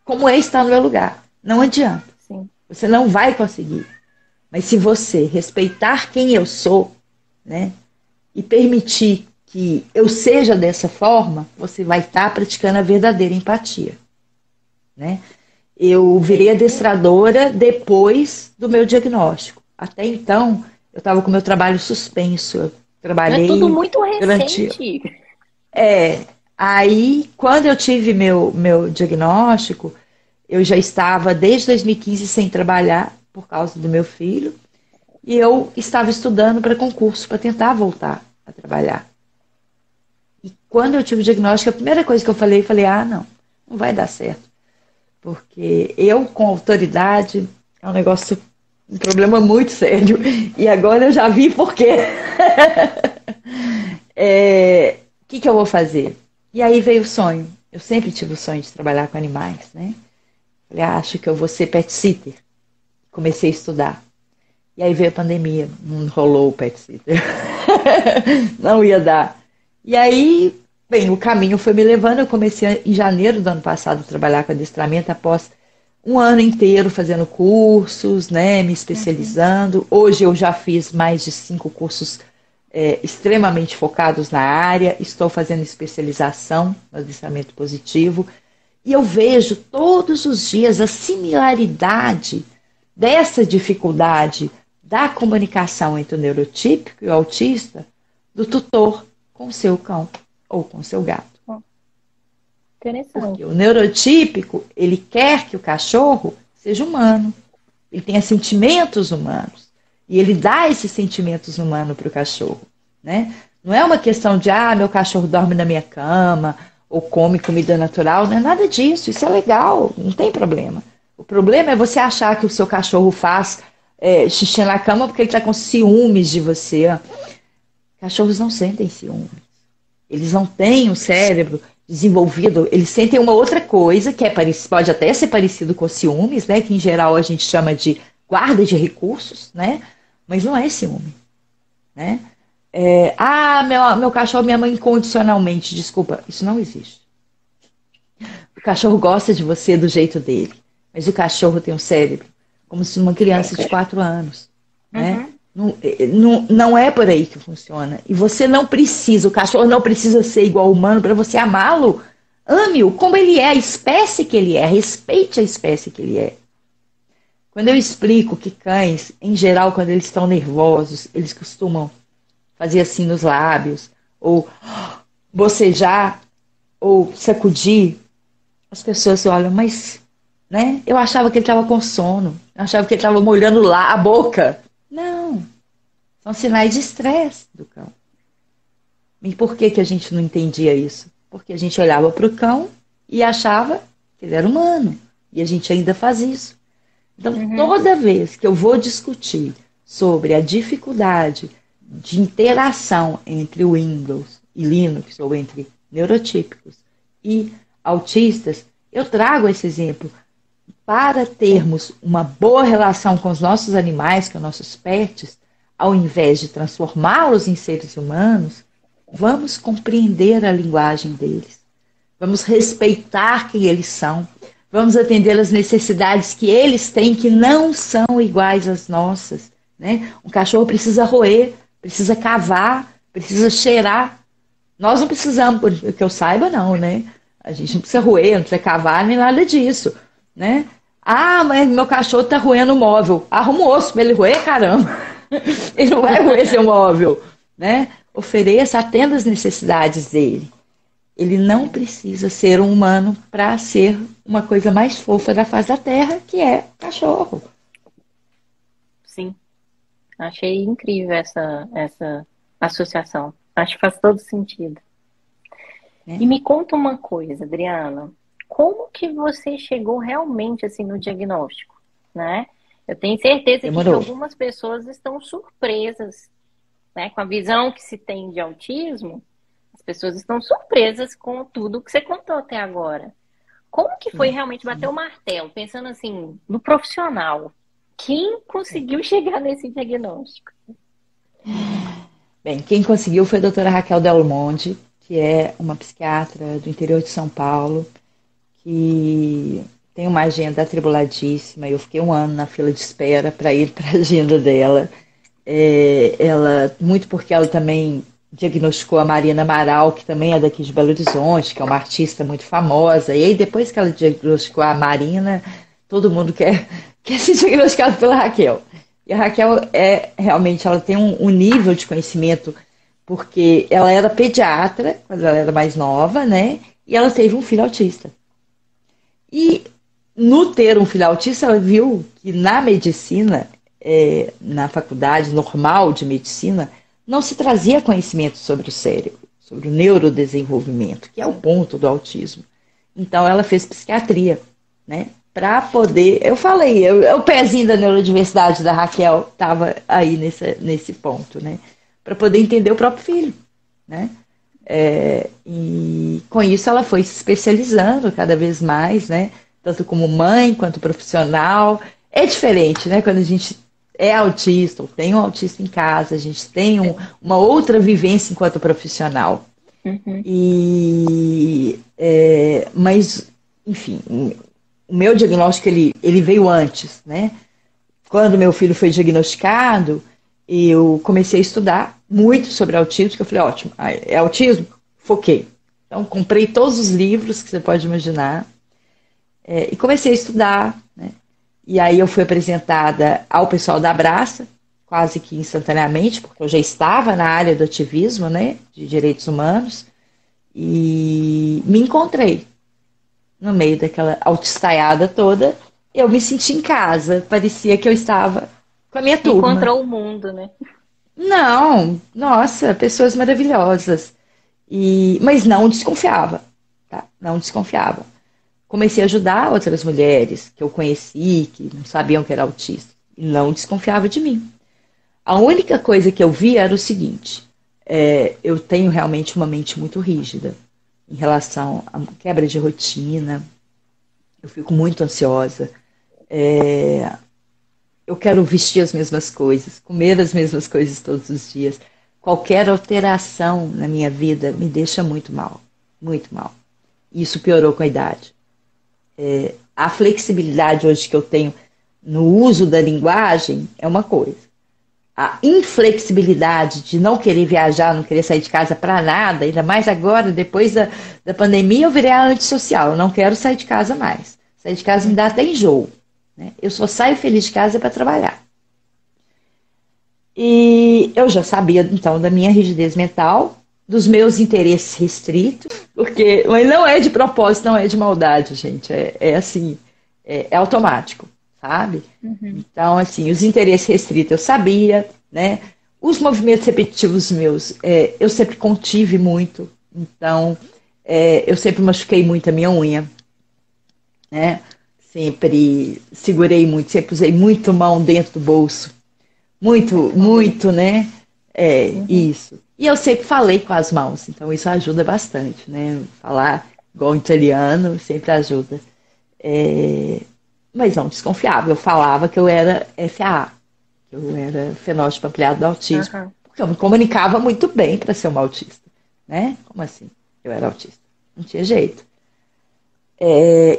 como é estar no meu lugar. Não adianta. Sim. Você não vai conseguir. Mas se você respeitar quem eu sou, né, e permitir que eu seja dessa forma, você vai estar praticando a verdadeira empatia. Né? Eu virei adestradora depois do meu diagnóstico. Até então, eu estava com o meu trabalho suspenso. Eu trabalhei É tudo muito durante... recente. Aí, quando eu tive meu diagnóstico, eu já estava desde 2015 sem trabalhar por causa do meu filho, e eu estava estudando para concurso, para tentar voltar a trabalhar. E quando eu tive o diagnóstico, a primeira coisa que eu falei, não vai dar certo. Porque eu, com autoridade, é um problema muito sério. E agora eu já vi por quê. O que eu vou fazer? E aí veio o sonho. Eu sempre tive o sonho de trabalhar com animais, né? Falei, acho que eu vou ser pet sitter. Comecei a estudar. E aí veio a pandemia. Não rolou o pet sitter. Não ia dar. E aí Bem, o caminho foi me levando. Eu comecei em janeiro do ano passado a trabalhar com adestramento após um ano inteiro fazendo cursos, né, me Uhum. especializando. Hoje eu já fiz mais de 5 cursos extremamente focados na área. Estou fazendo especialização no adestramento positivo. E eu vejo todos os dias a similaridade dessa dificuldade da comunicação entre o neurotípico e o autista, do tutor com o seu cão ou com o seu gato. Ó, Porque interessante. o neurotípico, ele quer que o cachorro seja humano, ele tenha sentimentos humanos, e ele dá esses sentimentos humanos para o cachorro, né? Não é uma questão de, meu cachorro dorme na minha cama, ou come comida natural, não é nada disso, isso é legal, não tem problema. O problema é você achar que o seu cachorro faz xixi na cama porque ele está com ciúmes de você. Cachorros não sentem ciúme. Eles não têm o cérebro desenvolvido, eles sentem uma outra coisa, que pode até ser parecido com ciúmes, né? Que em geral a gente chama de guarda de recursos, né? Mas não é ciúme, né? Meu cachorro me ama incondicionalmente. Desculpa, isso não existe. O cachorro gosta de você do jeito dele, mas o cachorro tem um cérebro como se uma criança de 4 anos, né? Uhum. Não é por aí que funciona. E você não precisa, o cachorro não precisa ser igual ao humano para você amá-lo. Ame-o como ele é, a espécie que ele é, respeite a espécie que ele é. Quando eu explico que cães, em geral, quando eles estão nervosos, eles costumam fazer assim nos lábios, ou bocejar, ou sacudir, as pessoas olham, mas, né? Eu achava que ele estava com sono, eu achava que ele estava molhando lá a boca. Não, são sinais de estresse do cão. E por que a gente não entendia isso? Porque a gente olhava para o cão e achava que ele era humano. E a gente ainda faz isso. Então, Uhum. toda vez que eu vou discutir sobre a dificuldade de interação entre Windows e Linux, ou entre neurotípicos e autistas, eu trago esse exemplo para termos uma boa relação com os nossos animais, com os nossos pets, ao invés de transformá-los em seres humanos, vamos compreender a linguagem deles. Vamos respeitar quem eles são. Vamos atender às necessidades que eles têm, que não são iguais às nossas, né? Um cachorro precisa roer, precisa cavar, precisa cheirar. Nós não precisamos, que eu saiba, não, né? A gente não precisa roer, não precisa cavar, nem nada disso, né? Mas meu cachorro tá roendo o móvel. Arruma um osso para ele roer, caramba. Ele não vai roer seu móvel, né? Ofereça, atenda as necessidades dele. Ele não precisa ser um humano para ser uma coisa mais fofa da face da terra, que é cachorro. Sim, achei incrível essa associação. Acho que faz todo sentido. Né? E me conta uma coisa, Adriana. Como que você chegou realmente assim no diagnóstico, né? Eu tenho certeza aqui que Demorou. algumas pessoas estão surpresas, né? Com a visão que se tem de autismo, as pessoas estão surpresas com tudo que você contou até agora. Como que foi Sim, realmente bater sim. o martelo, pensando assim, no profissional? Quem conseguiu chegar nesse diagnóstico? Bem, quem conseguiu foi a doutora Raquel Del Monte, que é uma psiquiatra do interior de São Paulo, que tem uma agenda atribuladíssima. Eu fiquei um ano na fila de espera para ir para a agenda dela. Muito porque ela também diagnosticou a Marina Amaral, que também é daqui de Belo Horizonte, que é uma artista muito famosa. E aí, depois que ela diagnosticou a Marina, todo mundo quer ser diagnosticado pela Raquel. E a Raquel realmente, ela tem um nível de conhecimento, porque ela era pediatra quando ela era mais nova, né? E ela teve um filho autista. E no ter um filho autista, ela viu que na medicina, na faculdade normal de medicina, não se trazia conhecimento sobre o cérebro, sobre o neurodesenvolvimento, que é o Sim. ponto do autismo. Então ela fez psiquiatria, né? Para poder. Eu falei, o pezinho da neurodiversidade da Raquel estava aí nesse ponto, né? Para poder entender o próprio filho, né? E com isso ela foi se especializando cada vez mais, né? Tanto como mãe quanto profissional. É diferente, né? Quando a gente é autista, ou tem um autista em casa, a gente tem uma outra vivência enquanto profissional. Uhum. Mas, enfim, o meu diagnóstico ele veio antes, né? Quando meu filho foi diagnosticado, eu comecei a estudar muito sobre autismo, que eu falei, ótimo, é autismo? Foquei. Então, comprei todos os livros que você pode imaginar, e comecei a estudar, né? E aí eu fui apresentada ao pessoal da Abraça, quase que instantaneamente, porque eu já estava na área do ativismo, né, de direitos humanos, e me encontrei no meio daquela autistaiada toda. Eu me senti em casa, parecia que eu estava com a minha turma. Encontrou o mundo, né? Não, nossa, pessoas maravilhosas. Mas não desconfiava, tá? Não desconfiava. Comecei a ajudar outras mulheres que eu conheci, que não sabiam que era autista, e não desconfiava de mim. A única coisa que eu vi era o seguinte: eu tenho realmente uma mente muito rígida em relação à quebra de rotina, eu fico muito ansiosa, eu quero vestir as mesmas coisas, comer as mesmas coisas todos os dias. Qualquer alteração na minha vida me deixa muito mal, muito mal. Isso piorou com a idade. A flexibilidade hoje que eu tenho no uso da linguagem é uma coisa. A inflexibilidade de não querer viajar, não querer sair de casa para nada, ainda mais agora, depois da pandemia, eu virei a antissocial. Eu não quero sair de casa mais. Sair de casa me dá até enjoo, né? Eu só saio feliz de casa para trabalhar. E eu já sabia, então, da minha rigidez mental, dos meus interesses restritos, mas não é de propósito, não é de maldade, gente. Assim, é automático, sabe? Então, assim, os interesses restritos eu sabia, né? Os movimentos repetitivos meus, eu sempre contive muito. Então, eu sempre machuquei muito a minha unha, né? Sempre segurei muito, sempre usei muito mão dentro do bolso. Muito, muito, né? Isso. E eu sempre falei com as mãos, então isso ajuda bastante, né? Falar igual italiano sempre ajuda. Mas não desconfiava. Eu falava que eu era FAA, que eu era fenótipo ampliado do autismo, porque eu me comunicava muito bem para ser uma autista, né? Como assim? Eu era autista. Não tinha jeito.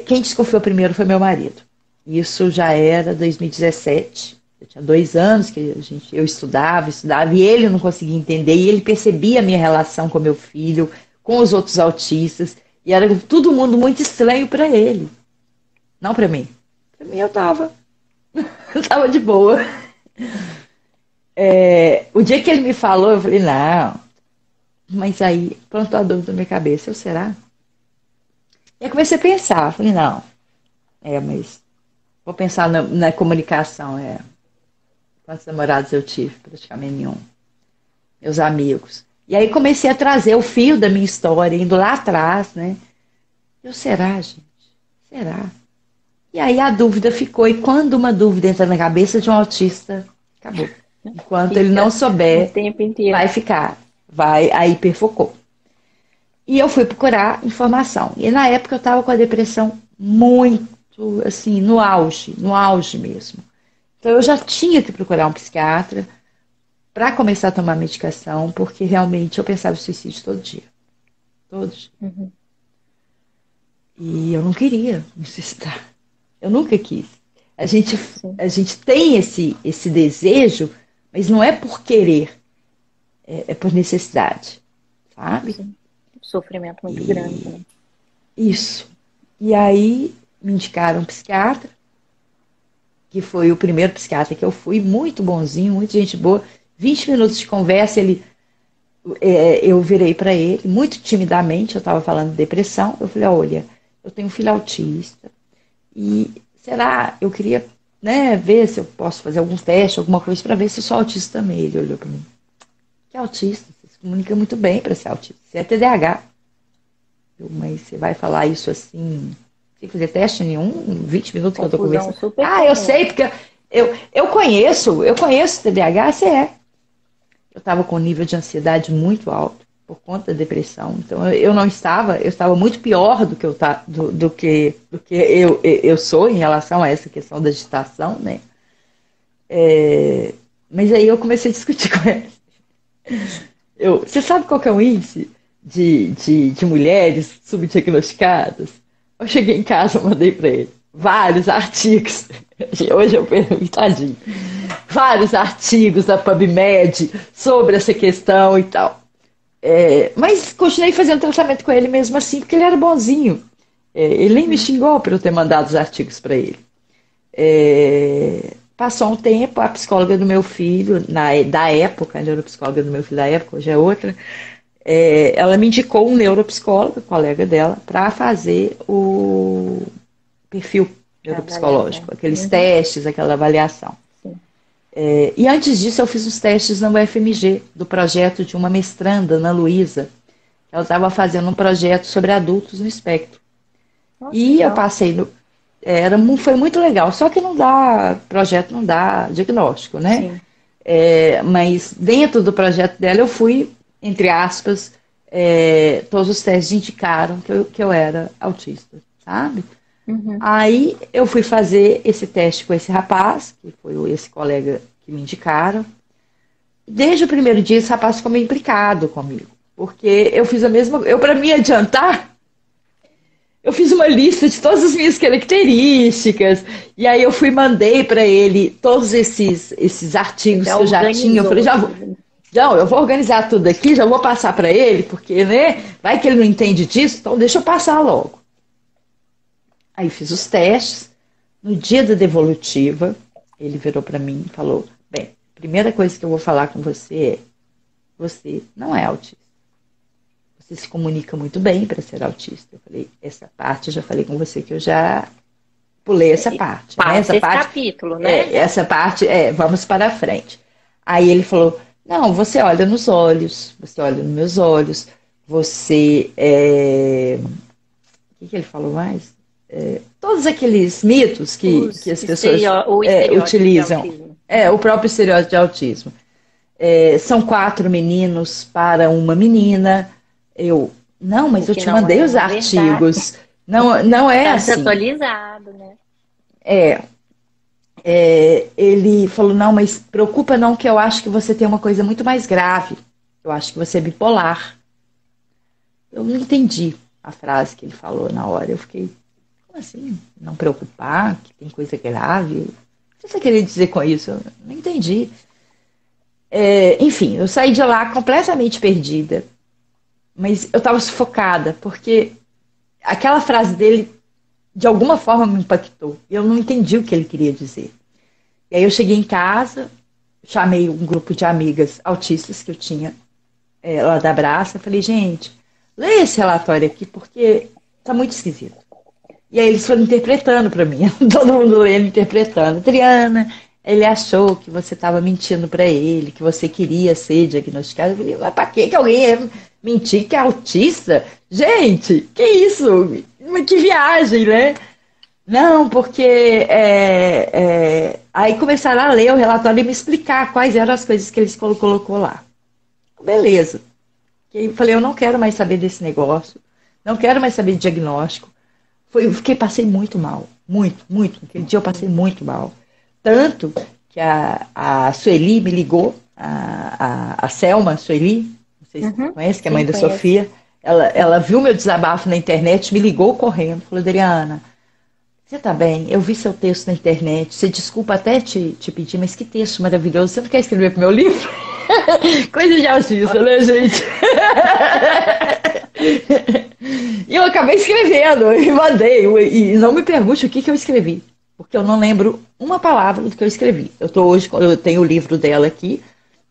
Quem desconfiou primeiro foi meu marido. Isso já era 2017. Eu tinha 2 anos que eu estudava, e ele não conseguia entender, e ele percebia a minha relação com meu filho, com os outros autistas, e era todo mundo muito estranho para ele, não para mim. Para mim eu tava de boa. O dia que ele me falou, eu falei, não, mas aí plantou a dúvida na minha cabeça, será? E eu comecei a pensar, falei, não, mas vou pensar na comunicação, Quantos namorados eu tive? Praticamente nenhum. Meus amigos. E aí comecei a trazer o fio da minha história, indo lá atrás, né? Será, gente? Será? E aí a dúvida ficou. E quando uma dúvida entra na cabeça de um autista, acabou. Enquanto ele não souber, vai ficar. Aí perfocou. E eu fui procurar informação. E na época eu estava com a depressão muito, assim, no auge mesmo. Então eu já tinha que procurar um psiquiatra para começar a tomar medicação, porque realmente eu pensava em suicídio todo dia. Todo dia. E eu não queria me suicidar. Eu nunca quis. A gente tem esse desejo, mas não é por querer, é por necessidade, sabe? Sim. Sofrimento muito grande, né? Isso. E aí me indicaram um psiquiatra, que foi o primeiro psiquiatra que eu fui, muito bonzinho, muita gente boa. 20 minutos de conversa, eu virei para ele, muito timidamente, eu estava falando de depressão, eu falei, olha, eu tenho um filho autista, e eu queria, né, ver se eu posso fazer algum teste, alguma coisa, para ver se eu sou autista também. Ele olhou para mim, que autista? Você se comunica muito bem para ser autista, você é TDAH. Mas você vai falar isso assim... Sem fazer teste nenhum, 20 minutos que eu tô conversando. Eu sei, porque eu conheço TDAH, Eu estava com um nível de ansiedade muito alto por conta da depressão. Então eu estava muito pior do que eu sou em relação a essa questão da agitação, né? Mas aí eu comecei a discutir com ele. Você sabe qual que é o índice de mulheres subdiagnosticadas. Eu cheguei em casa, mandei para ele vários artigos. Hoje eu pergunto, tadinho. Vários artigos da PubMed sobre essa questão e tal. Mas continuei fazendo tratamento com ele mesmo assim, porque ele era bonzinho. Ele nem me xingou por eu ter mandado os artigos para ele. Passou um tempo, a psicóloga do meu filho, da época, a neuropsicóloga do meu filho da época, hoje é outra, ela me indicou um neuropsicólogo, colega dela, para fazer o perfil neuropsicológico, aqueles testes, aquela avaliação. E antes disso eu fiz os testes na UFMG, do projeto de uma mestranda, Ana Luísa. Ela estava fazendo um projeto sobre adultos no espectro. Nossa, E eu passei no... foi muito legal, só que projeto não dá diagnóstico, né? Mas dentro do projeto dela eu fui, entre aspas, todos os testes indicaram que eu era autista, sabe? Uhum. Aí eu fui fazer esse teste com esse rapaz, que foi esse colega que me indicaram. Desde o primeiro dia esse rapaz ficou meio implicado comigo, porque eu fiz a mesma... para me adiantar, eu fiz uma lista de todas as minhas características, e aí eu mandei para ele todos esses artigos que eu já tinha. Eu falei, eu vou organizar tudo aqui, já vou passar para ele, porque, né, vai que ele não entende disso, então deixa eu passar logo. Aí fiz os testes. No dia da devolutiva, ele virou para mim e falou, bem, a primeira coisa que eu vou falar com você é, você não é autista. Você se comunica muito bem para ser autista. Eu falei, essa parte eu já falei com você que eu já pulei essa parte. Né? Essa parte, capítulo, né? Essa parte, vamos para frente. Aí ele falou, não, você olha nos olhos, você olha nos meus olhos, você... O que ele falou mais? Todos aqueles mitos que as pessoas utilizam. O próprio estereótipo de autismo. São 4 meninos para uma menina. Não, mas eu te mandei os artigos. Não é assim. Está atualizado, né? Ele falou, não, mas preocupa não, que eu acho que você tem uma coisa muito mais grave. Eu acho que você é bipolar. Eu não entendi a frase que ele falou na hora. Eu fiquei, como assim? Não preocupar, que tem coisa grave? O que você queria dizer com isso? Eu não entendi. Enfim, eu saí de lá completamente perdida. Mas eu estava sufocada, porque aquela frase dele, de alguma forma, me impactou. Eu não entendi o que ele queria dizer. E aí eu cheguei em casa, chamei um grupo de amigas autistas que eu tinha lá da Abraça. Falei, gente, lê esse relatório aqui, porque tá muito esquisito. E aí eles foram interpretando para mim, todo mundo lendo, interpretando. Adriana, ele achou que você estava mentindo para ele, que você queria ser diagnosticado. Eu falei, mas para que alguém ia mentir que é autista? Gente, que isso? Que viagem, né? Não, porque... Aí começaram a ler o relatório e me explicar quais eram as coisas que eles colocou lá. Beleza. E eu falei, eu não quero mais saber desse negócio, não quero mais saber de diagnóstico. Passei muito mal, muito. Aquele dia eu passei muito mal. Tanto que a Sueli me ligou, a Selma Sueli, não sei se você conhece, que é mãe da Sofia, ela viu meu desabafo na internet, me ligou correndo, falou, Adriana, você tá bem? Eu vi seu texto na internet, você desculpa até te pedir, mas que texto maravilhoso, você não quer escrever pro meu livro? Coisa de autista, né, gente? E eu acabei escrevendo, e mandei, e não me pergunte o que eu escrevi, porque eu não lembro uma palavra do que eu escrevi. Eu tenho o livro dela aqui,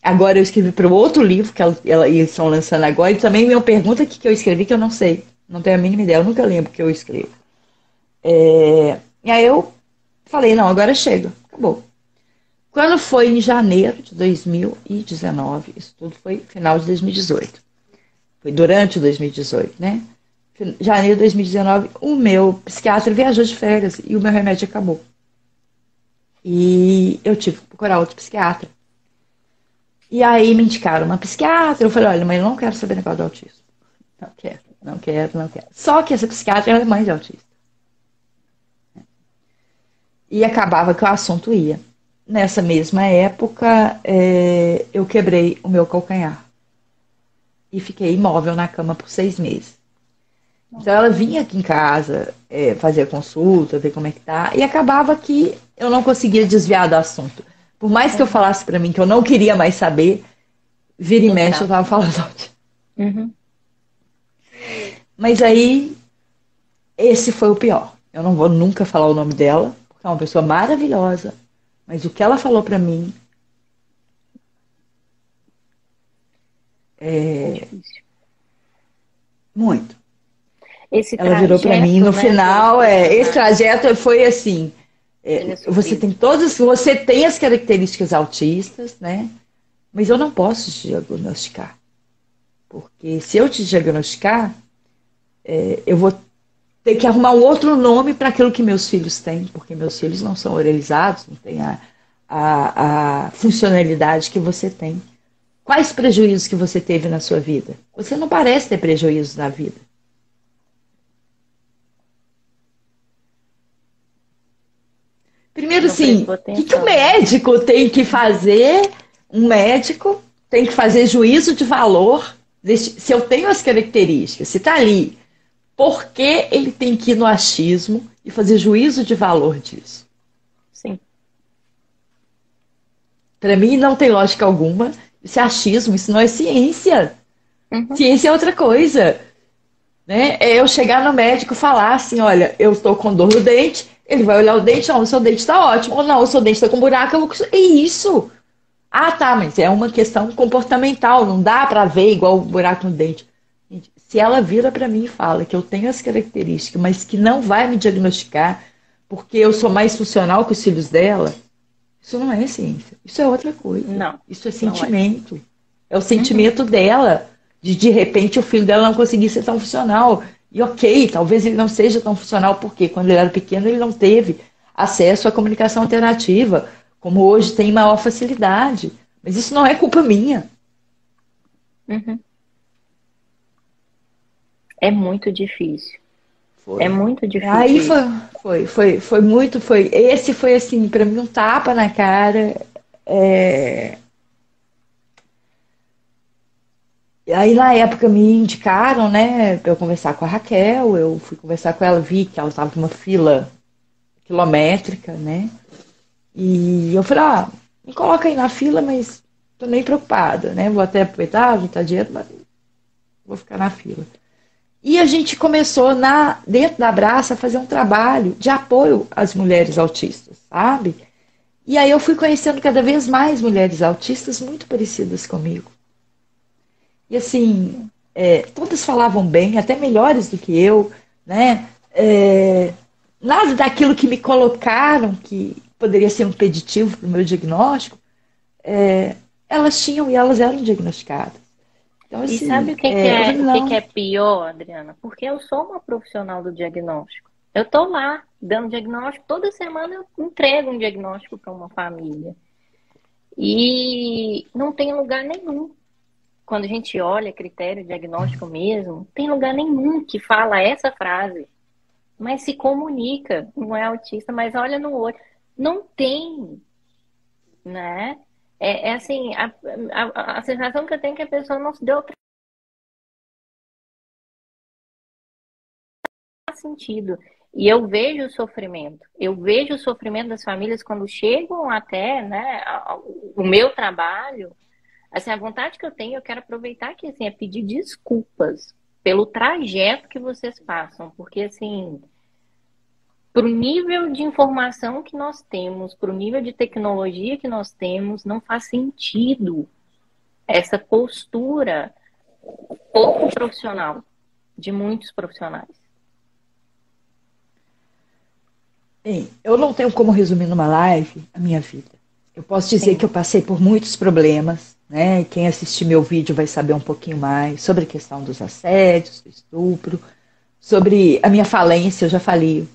agora eu escrevi para o outro livro, que eles estão lançando agora, e também me pergunta o que eu escrevi, que eu não sei, não tenho a mínima ideia, eu nunca lembro o que eu escrevo. E aí eu falei, não, agora chega, acabou. Quando foi em janeiro de 2019, isso tudo foi final de 2018, foi durante 2018, né? Janeiro de 2019, o meu psiquiatra viajou de férias e o meu remédio acabou. E eu tive que procurar outro psiquiatra. E aí me indicaram uma psiquiatra, eu falei, olha, mas eu não quero saber negócio de autismo. Não quero. Só que essa psiquiatra ela é mãe de autista. E acabava que o assunto ia. Nessa mesma época, eu quebrei o meu calcanhar. e fiquei imóvel na cama por 6 meses. Então ela vinha aqui em casa, fazer consulta, ver como é que tá, e acabava que eu não conseguia desviar do assunto. Por mais que eu falasse pra mim que eu não queria mais saber, vira e mexe eu tava falando. Uhum. Mas aí, esse foi o pior. Eu não vou nunca falar o nome dela, porque é uma pessoa maravilhosa, mas o que ela falou pra mim é Difícil. muito. Esse Ela virou pra mim no trajeto, né, final, pelo esse personagem, trajeto foi assim, ele é você tem sofrido. você tem as características autistas, né? Mas eu não posso te diagnosticar, porque se eu te diagnosticar, eu vou ter que arrumar um outro nome para aquilo que meus filhos têm, porque meus filhos não são oralizados, não têm a funcionalidade que você tem. Quais prejuízos que você teve na sua vida? Você não parece ter prejuízos na vida. Primeiro, Não assim, prestou o que o atenção, né? médico tem que fazer? Um médico tem que fazer juízo de valor. Se eu tenho as características, se está ali, por que ele tem que ir no achismo e fazer juízo de valor disso? Sim. Para mim, não tem lógica alguma. Isso é achismo, isso não é ciência. Uhum. Ciência é outra coisa. Né? É eu chegar no médico e falar assim, olha, eu estou com dor no dente, ele vai olhar o dente, não, o seu dente está ótimo, ou não, o seu dente está com buraco, é isso. Ah, tá, mas é uma questão comportamental, não dá para ver igual o buraco no dente. Gente, se ela vira para mim e fala que eu tenho as características, mas que não vai me diagnosticar porque eu sou mais funcional que os filhos dela, isso não é ciência, isso é outra coisa. Não, Isso é não é. sentimento. É o Uhum. sentimento dela, de repente o filho dela não conseguir ser tão funcional. E ok, talvez ele não seja tão funcional, porque quando ele era pequeno ele não teve acesso à comunicação alternativa, como hoje tem maior facilidade. Mas isso não é culpa minha. Uhum. É muito difícil. É Foi. muito difícil Aí isso. foi muito, esse foi assim, para mim um tapa na cara. E aí na época me indicaram, né, para eu conversar com a Raquel, eu fui conversar com ela, vi que ela estava com uma fila quilométrica, né? E eu falei, me coloca aí na fila, mas tô meio preocupada, né? Vou até aproveitar, juntar dinheiro, mas vou ficar na fila. E a gente começou dentro da Abraça a fazer um trabalho de apoio às mulheres autistas, sabe? E aí eu fui conhecendo cada vez mais mulheres autistas muito parecidas comigo. E assim, todas falavam bem, até melhores do que eu, né? Nada daquilo que me colocaram que poderia ser um impeditivo para o meu diagnóstico, elas tinham e elas eram diagnosticadas. Então, E assim, sabe o que eu falei, o que não, é pior, Adriana? Porque eu sou uma profissional do diagnóstico. Eu tô lá dando diagnóstico, toda semana eu entrego um diagnóstico para uma família. E não tem lugar nenhum. Quando a gente olha critério diagnóstico mesmo, não tem lugar nenhum que fala essa frase. Mas se comunica, não é autista, mas olha no olho. Não tem, né? É assim, a sensação que eu tenho é que a pessoa não se deu sentido. E eu vejo o sofrimento das famílias quando chegam até, né, o meu trabalho. Assim, a vontade que eu tenho, eu quero aproveitar aqui, assim, é pedir desculpas pelo trajeto que vocês passam, porque, assim, pro nível de informação que nós temos, pro nível de tecnologia que nós temos, não faz sentido essa postura pouco profissional de muitos profissionais. bem, eu não tenho como resumir numa live a minha vida. Eu posso dizer Sim. que eu passei por muitos problemas, né? Quem assistir meu vídeo vai saber um pouquinho mais sobre a questão dos assédios, do estupro, sobre a minha falência, eu já falei.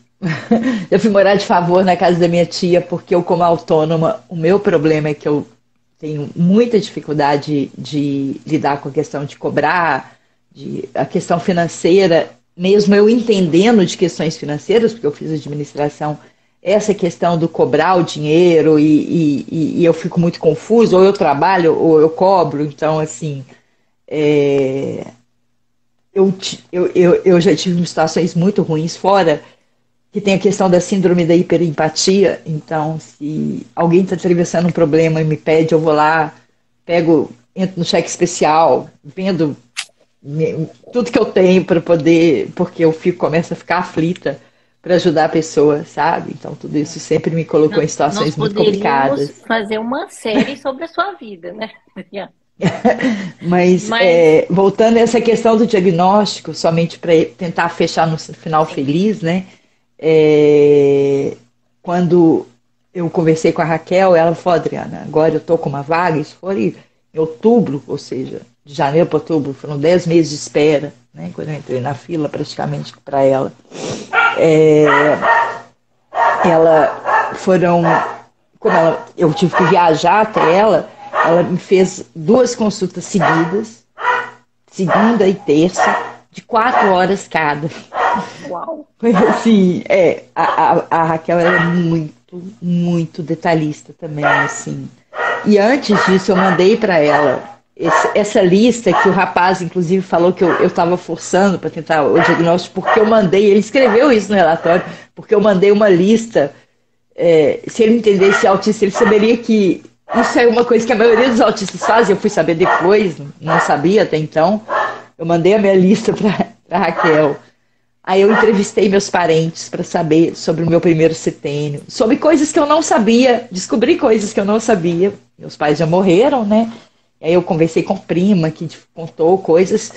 Eu fui morar de favor na casa da minha tia, porque eu, como autônoma, o meu problema é que eu tenho muita dificuldade de lidar com a questão de cobrar, a questão financeira, mesmo eu entendendo de questões financeiras, porque eu fiz administração, essa questão do cobrar o dinheiro e eu fico muito confuso, ou eu trabalho ou eu cobro, então assim, É, eu já tive situações muito ruins, fora que tem a questão da síndrome da hiperempatia. Então, se alguém está atravessando um problema e me pede, eu vou lá, pego, entro no cheque especial, vendo tudo que eu tenho para poder, porque começo a ficar aflita para ajudar a pessoa, sabe? Então, tudo isso sempre me colocou em Nós situações muito poderíamos complicadas. fazer uma série sobre a sua vida, né? Mas, Mas, voltando a essa questão do diagnóstico, somente para tentar fechar no final sim. feliz, né? É, quando eu conversei com a Raquel, ela falou: Adriana, agora eu estou com uma vaga, isso foi em outubro, ou seja, de janeiro para outubro, foram 10 meses de espera, né? Quando eu entrei na fila praticamente para ela. É, eu tive que viajar até ela me fez 2 consultas seguidas, segunda e terça, de 4 horas cada. Uau! Foi assim, a Raquel era muito, muito detalhista também, assim. E antes disso eu mandei para ela essa lista que o rapaz, inclusive, falou que eu estava forçando para tentar o diagnóstico, porque eu mandei, ele escreveu isso no relatório, porque eu mandei uma lista. Se ele entendesse autista, ele saberia que isso é uma coisa que a maioria dos autistas fazem. Eu fui saber depois, não sabia até então. Eu mandei a minha lista para Raquel. Aí eu entrevistei meus parentes para saber sobre o meu primeiro setênio, sobre coisas que eu não sabia, descobri coisas que eu não sabia. Meus pais já morreram, né? Aí eu conversei com prima que contou coisas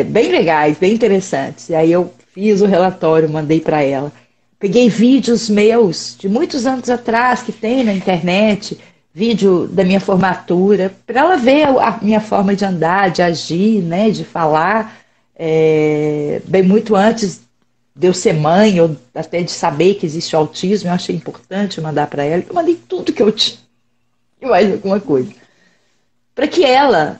bem legais, bem interessantes. E aí eu fiz o relatório, mandei para ela. Peguei vídeos meus de muitos anos atrás que tem na internet, vídeo da minha formatura, para ela ver a minha forma de andar, de agir, né, de falar. Bem, muito antes de eu ser mãe, ou até de saber que existe autismo, eu achei importante mandar para ela. Eu mandei tudo que eu tinha, e mais alguma coisa. Para que ela,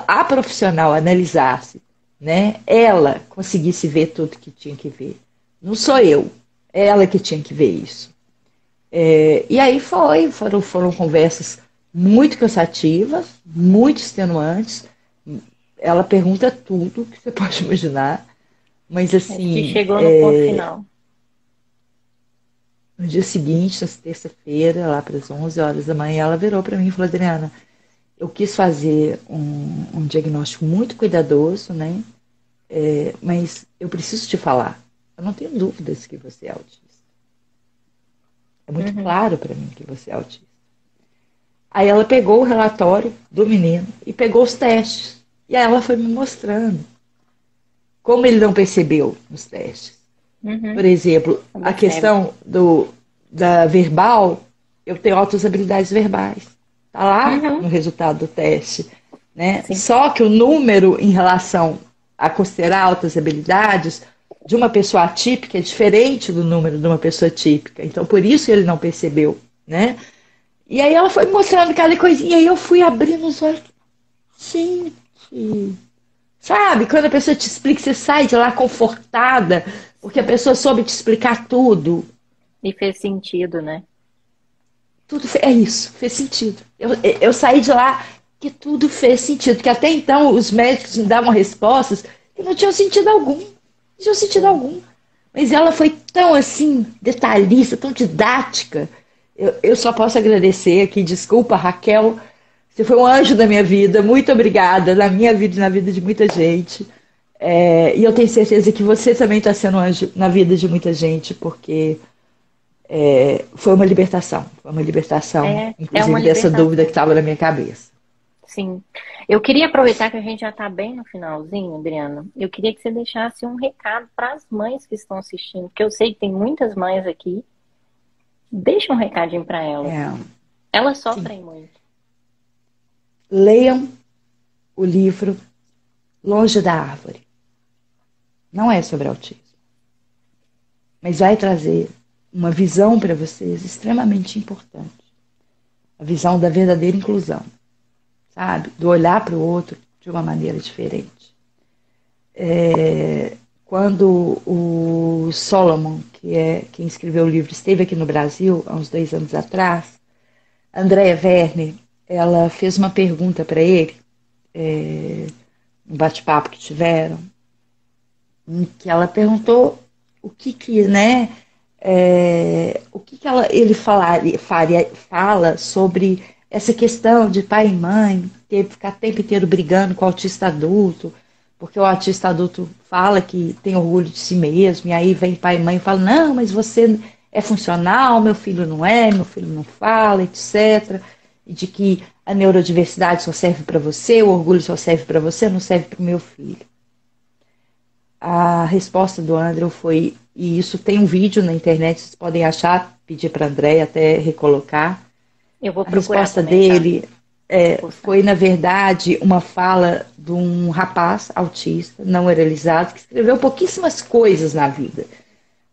a profissional, analisasse, né? Ela conseguisse ver tudo que tinha que ver. Não sou eu, é ela que tinha que ver isso. E aí foram conversas muito cansativas, muito extenuantes. Ela pergunta tudo que você pode imaginar, mas Acho que assim, chegou no ponto final. no dia seguinte, na terça-feira, lá para as 11 horas da manhã, ela virou para mim e falou: Adriana, eu quis fazer um diagnóstico muito cuidadoso, né? Mas eu preciso te falar, eu não tenho dúvidas que você é autista. É muito claro para mim que você é autista. Aí ela pegou o relatório do menino e pegou os testes. E aí ela foi me mostrando como ele não percebeu nos testes. Por exemplo, a questão da verbal, eu tenho altas habilidades verbais. Está lá no resultado do teste. Né? Só que o número em relação a considerar altas habilidades de uma pessoa atípica é diferente do número de uma pessoa típica. Então, por isso ele não percebeu. Né? E aí ela foi mostrando cada coisinha, e aí eu fui abrindo os olhos. Gente, sabe? Quando a pessoa te explica, você sai de lá confortada, porque a pessoa soube te explicar tudo. E fez sentido, né? Tudo isso, fez sentido. Eu saí de lá que tudo fez sentido, porque até então os médicos me davam respostas que não tinham sentido algum. Não tinham sentido algum. Mas ela foi tão assim, detalhista, tão didática. Eu só posso agradecer aqui, desculpa, Raquel. Você foi um anjo da minha vida, muito obrigada, na minha vida e na vida de muita gente. E eu tenho certeza que você também está sendo um anjo na vida de muita gente, porque foi uma libertação, inclusive dessa dúvida que estava na minha cabeça. Sim. Eu queria aproveitar que a gente já está bem no finalzinho, Adriana. Eu queria que você deixasse um recado para as mães que estão assistindo, porque eu sei que tem muitas mães aqui. Deixa um recadinho para elas. Elas sofrem muito. Leiam o livro Longe da Árvore. Não é sobre autismo, mas vai trazer uma visão para vocês extremamente importante. A visão da verdadeira inclusão, sabe? Do olhar para o outro de uma maneira diferente. Quando o Solomon, que é quem escreveu o livro, esteve aqui no Brasil, há uns 2 anos atrás, a Andrea Werner, ela fez uma pergunta para ele, um bate-papo que tiveram, em que ela perguntou o que né, o que ele fala sobre essa questão de pai e mãe, ter que ficar o tempo inteiro brigando com o autista adulto, porque o autista adulto fala que tem orgulho de si mesmo, e aí vem pai e mãe e fala, não, mas você é funcional, meu filho não fala, etc. E de que a neurodiversidade só serve para você, o orgulho só serve para você, não serve para o meu filho. A resposta do Andrew foi, e isso tem um vídeo na internet, vocês podem achar, pedir para a Andréia até recolocar. Eu vou A procurar resposta também, tá? dele foi, na verdade, uma fala de um rapaz autista, não oralizado, que escreveu pouquíssimas coisas na vida.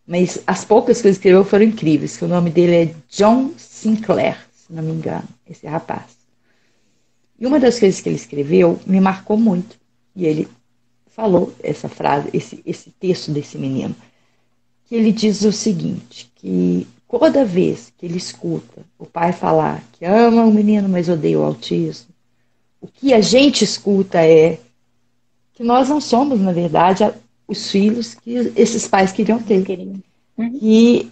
Mas as poucas que ele escreveu foram incríveis, que o nome dele é John Sinclair, se não me engano, esse rapaz. E uma das coisas que ele escreveu me marcou muito. E ele falou essa frase, esse texto desse menino, que ele diz o seguinte, que toda vez que ele escuta o pai falar que ama o menino, mas odeia o autismo, o que a gente escuta é que nós não somos, na verdade, os filhos que esses pais queriam ter. Uhum. E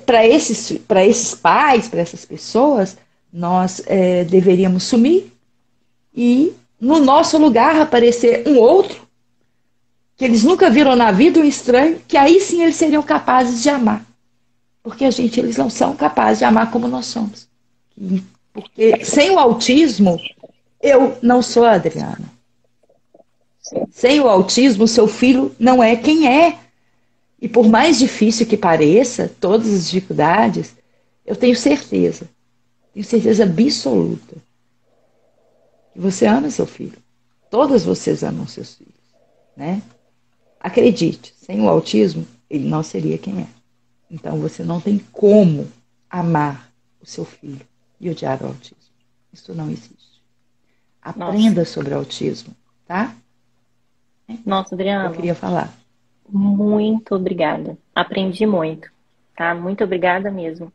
para esses pais, para essas pessoas, nós deveríamos sumir e no nosso lugar aparecer um outro que eles nunca viram na vida, um estranho, que aí sim eles seriam capazes de amar. Porque eles não são capazes de amar como nós somos. Porque sem o autismo, eu não sou a Adriana. Sem o autismo, seu filho não é quem é. E por mais difícil que pareça, todas as dificuldades, eu tenho certeza absoluta, que você ama seu filho. Todas vocês amam seus filhos, né? Acredite, sem o autismo, ele não seria quem é. Então você não tem como amar o seu filho e odiar o autismo. Isso não existe. Aprenda sobre o autismo, tá? Nossa, Adriana, eu queria falar. Muito obrigada. Aprendi muito, tá? Muito obrigada mesmo.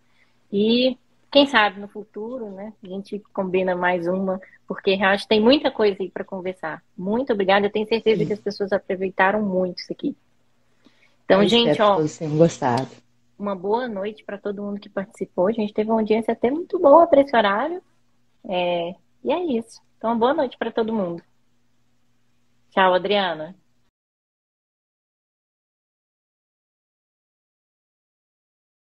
E quem sabe no futuro, né? A gente combina mais uma, porque realmente tem muita coisa aí para conversar. Muito obrigada. Eu tenho certeza Sim. que as pessoas aproveitaram muito isso aqui. Então, eu gente, espero que todos tenham gostado. Uma boa noite para todo mundo que participou. A gente teve uma audiência até muito boa para esse horário. E é isso. Então, uma boa noite para todo mundo. Tchau, Adriana.